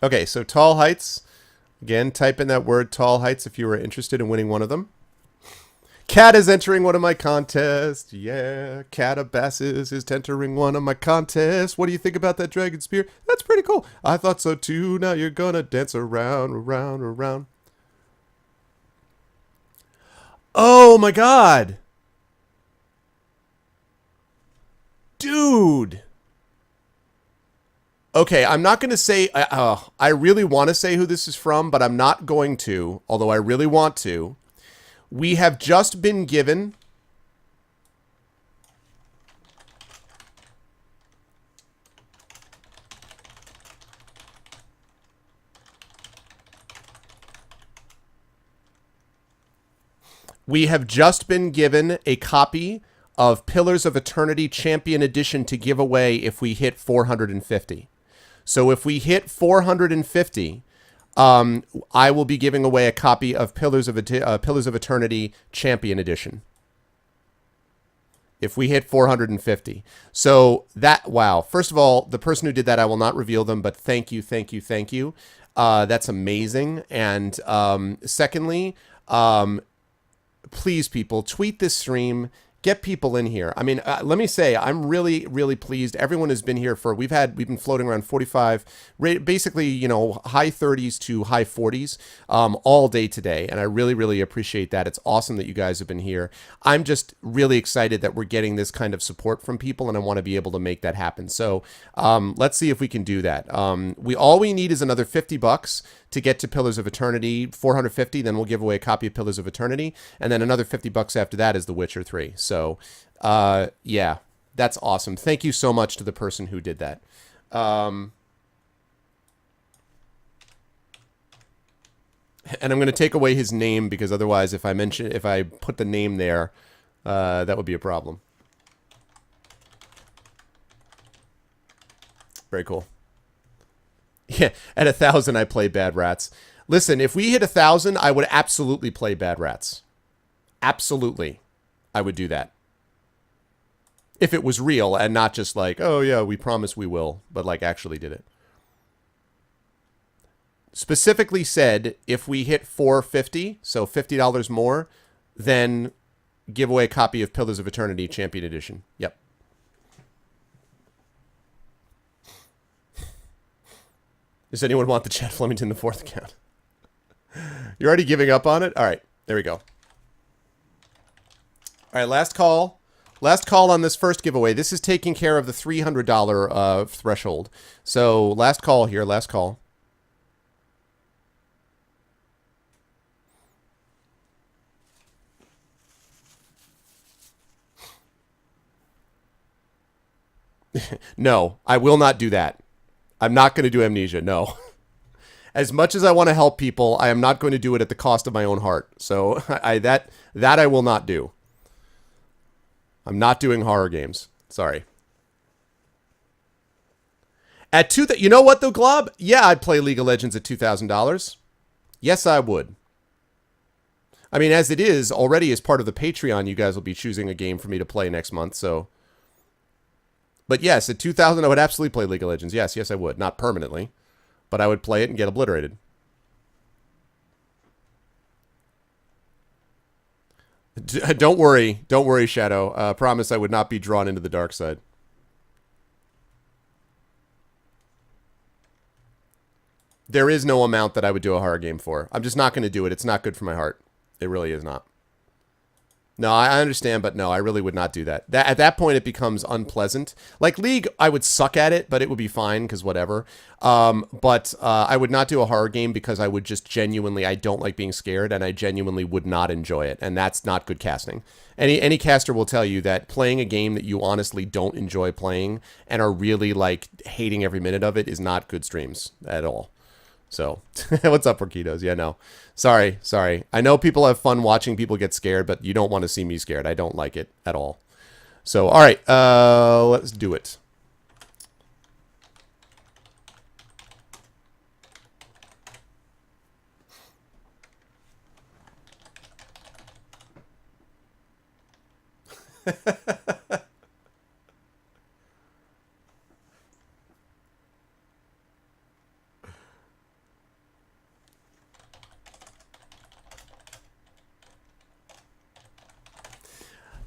Okay, so Tall Heights. Again, type in that word Tall Heights if you are interested in winning one of them. Cat is entering one of my contests. Yeah, Cat Abassis is entering one of my contests. What do you think about that Dragon Spear? That's pretty cool. I thought so too. Now you're gonna dance around, around, around. Oh my god. Dude. Okay, I'm not going to say, I really want to say who this is from, but I'm not going to, although I really want to. We have just been given... We have just been given a copy of Pillars of Eternity Champion Edition to give away if we hit 450. So if we hit 450, I will be giving away a copy of Pillars of Eternity Champion Edition. If we hit 450. So that, wow. First of all, the person who did that, I will not reveal them, but thank you, thank you, thank you. That's amazing. And secondly, please, people, tweet this stream. Get people in here. I mean, let me say, I'm really, really pleased. Everyone has been here for, we've been floating around 45, basically, you know, high 30s to high 40s all day today. And I really, really appreciate that. It's awesome that you guys have been here. I'm just really excited that we're getting this kind of support from people, and I want to be able to make that happen. So let's see if we can do that. All we need is another $50 to get to Pillars of Eternity, 450, then we'll give away a copy of Pillars of Eternity, and then another $50 after that is The Witcher 3. So, yeah, that's awesome. Thank you so much to the person who did that. And I'm going to take away his name because otherwise if I put the name there, that would be a problem. Very cool. Yeah, at 1,000 I play Bad Rats. Listen, if we hit 1,000, I would absolutely play Bad Rats. Absolutely. I would do that. If it was real and not just like, oh yeah, we promise we will, but like actually did it. Specifically said, if we hit 450, so $50 more, then give away a copy of Pillars of Eternity Champion Edition. Yep. Does anyone want the Chad Flemington the 4th account? You're already giving up on it? All right, there we go. All right, last call. Last call on this first giveaway. This is taking care of the $300 threshold. So last call here, last call. No, I will not do that. I'm not going to do Amnesia, no. As much as I want to help people, I am not going to do it at the cost of my own heart. So that I will not do. I'm not doing horror games. Sorry. At you know what though, Glob? Yeah, I'd play League of Legends at $2,000. Yes, I would. I mean, as it is, already as part of the Patreon, you guys will be choosing a game for me to play next month, so... But yes, at 2,000, I would absolutely play League of Legends. Yes, I would. Not permanently. But I would play it and get obliterated. Don't worry. Don't worry, Shadow. Promise I would not be drawn into the dark side. There is no amount that I would do a horror game for. I'm just not going to do it. It's not good for my heart. It really is not. No, I understand, but no, I really would not do that. At that point, it becomes unpleasant. Like League, I would suck at it, but it would be fine, because whatever. But I would not do a horror game because I would just genuinely, I don't like being scared, and I genuinely would not enjoy it, and that's not good casting. Any caster will tell you that playing a game that you honestly don't enjoy playing and are really, like, hating every minute of it is not good streams at all. So, what's up, Porquitos? Yeah, no. Sorry. I know people have fun watching people get scared, but you don't want to see me scared. I don't like it at all. So, all right, let's do it.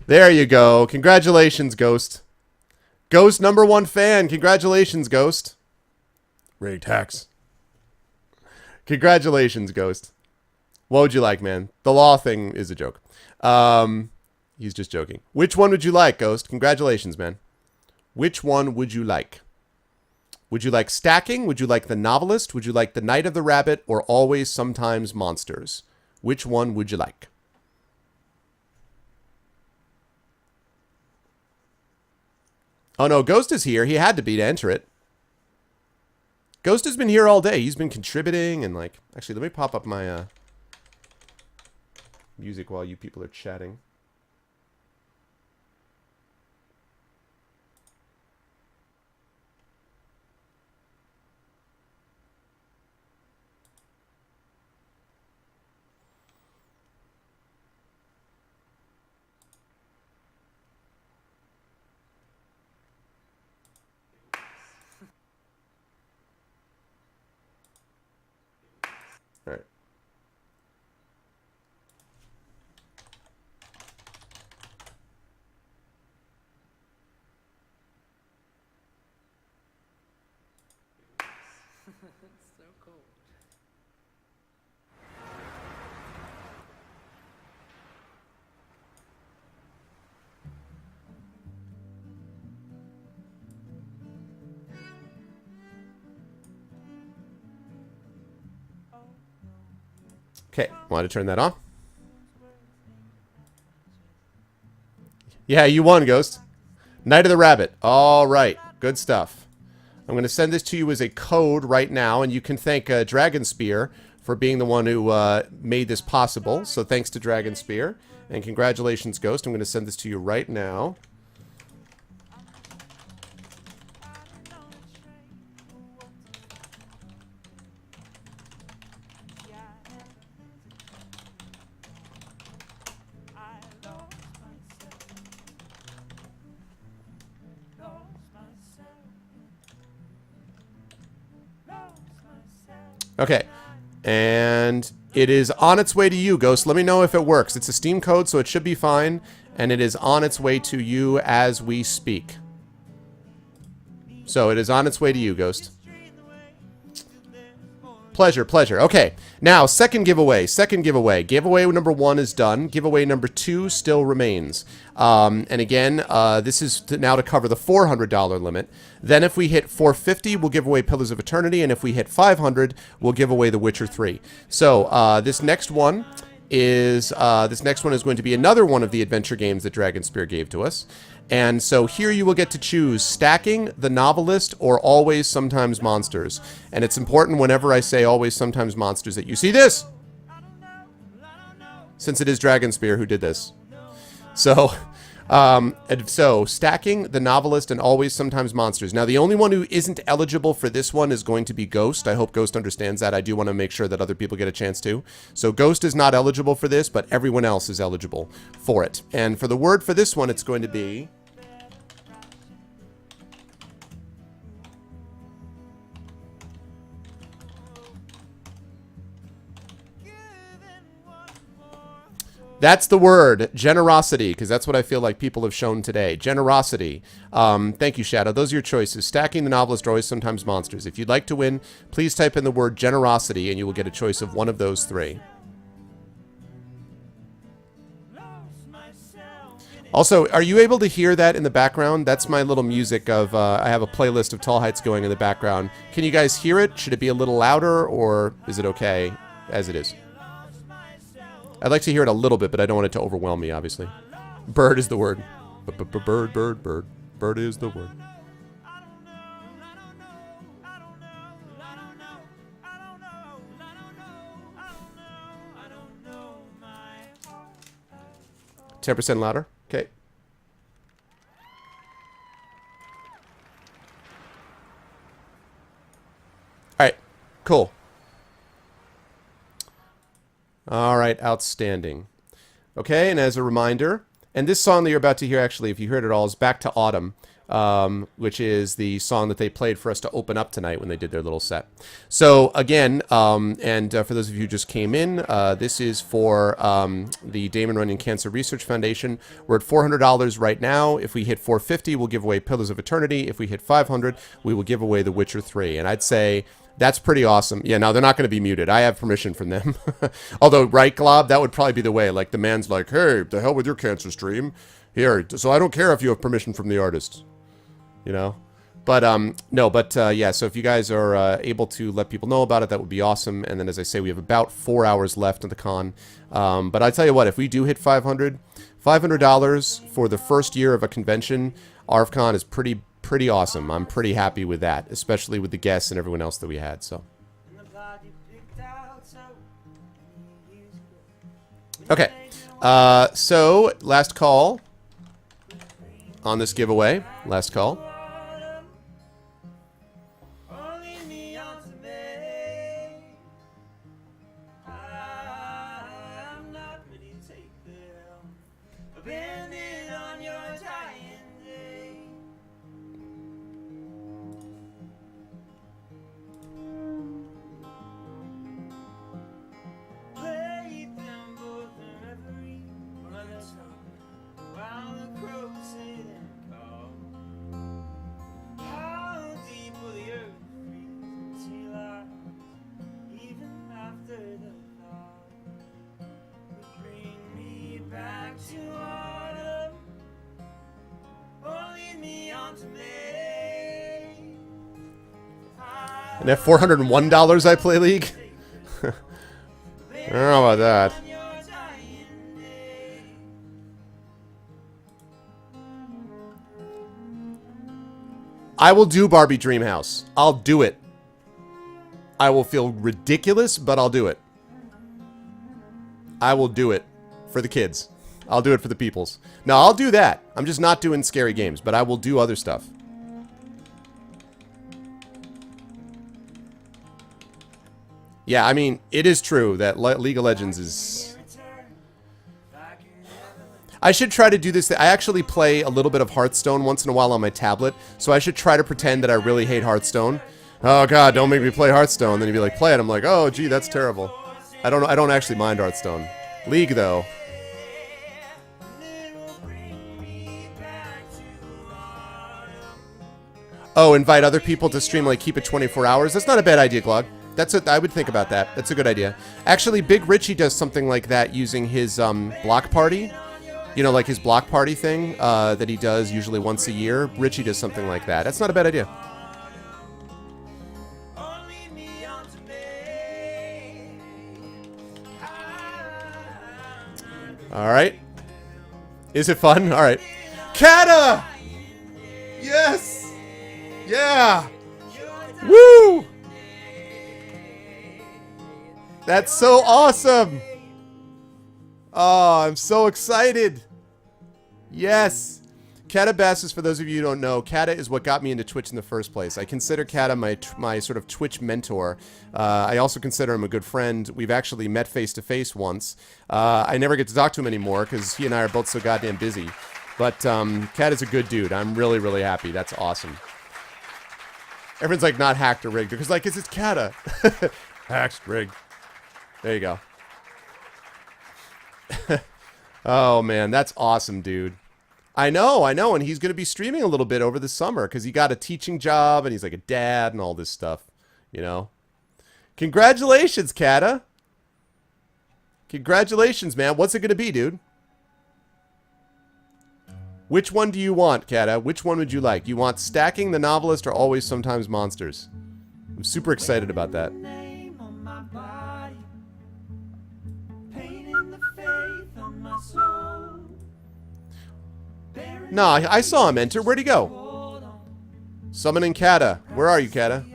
There you go. Congratulations, Ghost. Ghost #1 fan. Congratulations, Ghost. Ray tax. Congratulations, Ghost. What would you like, man? The law thing is a joke. He's just joking. Which one would you like, Ghost? Congratulations, man. Which one would you like? Would you like Stacking? Would you like The Novelist? Would you like The Night of the Rabbit? Or Always Sometimes Monsters? Which one would you like? Oh, no, Ghost is here. He had to be to enter it. Ghost has been here all day. He's been contributing and, like... Actually, let me pop up my music while you people are chatting. All right. So cool. Okay, wanted to turn that off. Yeah, you won, Ghost. Night of the Rabbit. All right, good stuff. I'm going to send this to you as a code right now, and you can thank Dragon Spear for being the one who made this possible. So thanks to Dragon Spear, and congratulations, Ghost. I'm going to send this to you right now. Okay, and it is on its way to you, Ghost. Let me know if it works. It's a Steam code, so it should be fine, and it is on its way to you as we speak. So it is on its way to you, Ghost. Pleasure, pleasure. Okay, now second giveaway. Giveaway number 1 is done. Giveaway number 2 still remains. And again, this is now to cover the $400 limit. Then if we hit 450, we'll give away Pillars of Eternity, and if we hit 500, we'll give away The Witcher 3. So this next one is going to be another one of the adventure games that Dragon Spear gave to us. And so here you will get to choose Stacking, The Novelist, or Always Sometimes Monsters. And it's important whenever I say Always Sometimes Monsters that you see this, since it is Dragon Spear who did this. So, Stacking, The Novelist, and Always Sometimes Monsters. Now, the only one who isn't eligible for this one is going to be Ghost. I hope Ghost understands that. I do want to make sure that other people get a chance to. So Ghost is not eligible for this, but everyone else is eligible for it. And for the word for this one, it's going to be... That's the word, generosity, because that's what I feel like people have shown today. Generosity. Thank you, Shadow. Those are your choices. Stacking, The Novelist, or Always Sometimes Monsters. If you'd like to win, please type in the word generosity, and you will get a choice of one of those 3. Also, are you able to hear that in the background? That's my little music of, I have a playlist of Tall Heights going in the background. Can you guys hear it? Should it be a little louder, or is it okay as it is? I'd like to hear it a little bit, but I don't want it to overwhelm me, obviously. Bird is the word. Bird, bird, bird. Bird is the word. $10% louder. Okay. All right. Cool. All right, outstanding. Okay, and as a reminder, and this song that you're about to hear, actually, if you heard it all, is Back to Autumn, which is the song that they played for us to open up tonight when they did their little set. So, again, for those of you who just came in, this is for the Damon Runyon Cancer Research Foundation. We're at $400 right now. If we hit 450, we'll give away Pillars of Eternity. If we hit 500, we will give away The Witcher 3. And I'd say... that's pretty awesome. Yeah, no, they're not going to be muted. I have permission from them. Although, right, Glob, that would probably be the way. Like, the man's like, hey, the hell with your cancer stream. Here, so I don't care if you have permission from the artist. You know? But, yeah, so if you guys are able to let people know about it, that would be awesome. And then, as I say, we have about 4 hours left of the con. But I tell you what, if we do hit $500 for the first year of a convention, ArvCon is pretty pretty awesome. I'm pretty happy with that, especially with the guests and everyone else that we had. So, okay. So last call on this giveaway. Last call. And at $401 I play League? I don't know about that. I will do Barbie Dreamhouse. I'll do it. I will feel ridiculous, but I'll do it. I will do it for the kids. I'll do it for the peoples. No, I'll do that. I'm just not doing scary games, but I will do other stuff. Yeah, I mean, it is true that League of Legends is... I should try to do this. I actually play a little bit of Hearthstone once in a while on my tablet, so I should try to pretend that I really hate Hearthstone. Oh god, don't make me play Hearthstone. Then you'd be like, play it. I'm like, oh gee, that's terrible. I don't actually mind Hearthstone. League though. Oh, invite other people to stream, like keep it 24 hours. That's not a bad idea, Glog. That's what I would think about that. That's a good idea. Actually, Big Richie does something like that using his block party. You know, like his block party thing that he does usually once a year. Richie does something like that. That's not a bad idea. All right. Is it fun? All right. Kata! Yes! Yeah! Woo! That's so awesome! Oh, I'm so excited! Yes! Kata Bassis, for those of you who don't know, Kata is what got me into Twitch in the first place. I consider Kata my sort of Twitch mentor. I also consider him a good friend. We've actually met face-to-face once. I never get to talk to him anymore because he and I are both so goddamn busy. But Kata's a good dude. I'm really, really happy. That's awesome. Everyone's like, not hacked or rigged. Because like, it's Kata. Hacked, rigged. There you go. Oh, man. That's awesome, dude. I know, and he's going to be streaming a little bit over the summer because he got a teaching job and he's like a dad and all this stuff, you know. Congratulations, Kata. Congratulations, man. What's it going to be, dude? Which one do you want, Kata? Which one would you like? You want Stacking, The Novelist, or Always Sometimes Monsters? I'm super excited about that. Nah, I saw him enter. Where'd he go? Summoning Kata. Where are you, Kata?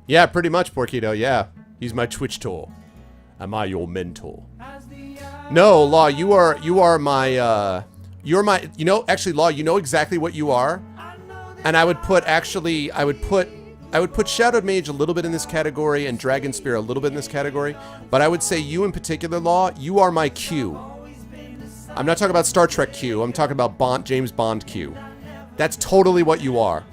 Yeah, pretty much, Porquito, yeah. He's my Twitch tool. Am I your mentor? No, Law, you are my, you know, actually, Law, you know exactly what you are. And I would put, actually, I would put Shadowed Mage a little bit in this category and Dragon Spear a little bit in this category. But I would say you in particular, Law, you are my Q. I'm not talking about Star Trek Q. I'm talking about James Bond Q. That's totally what you are.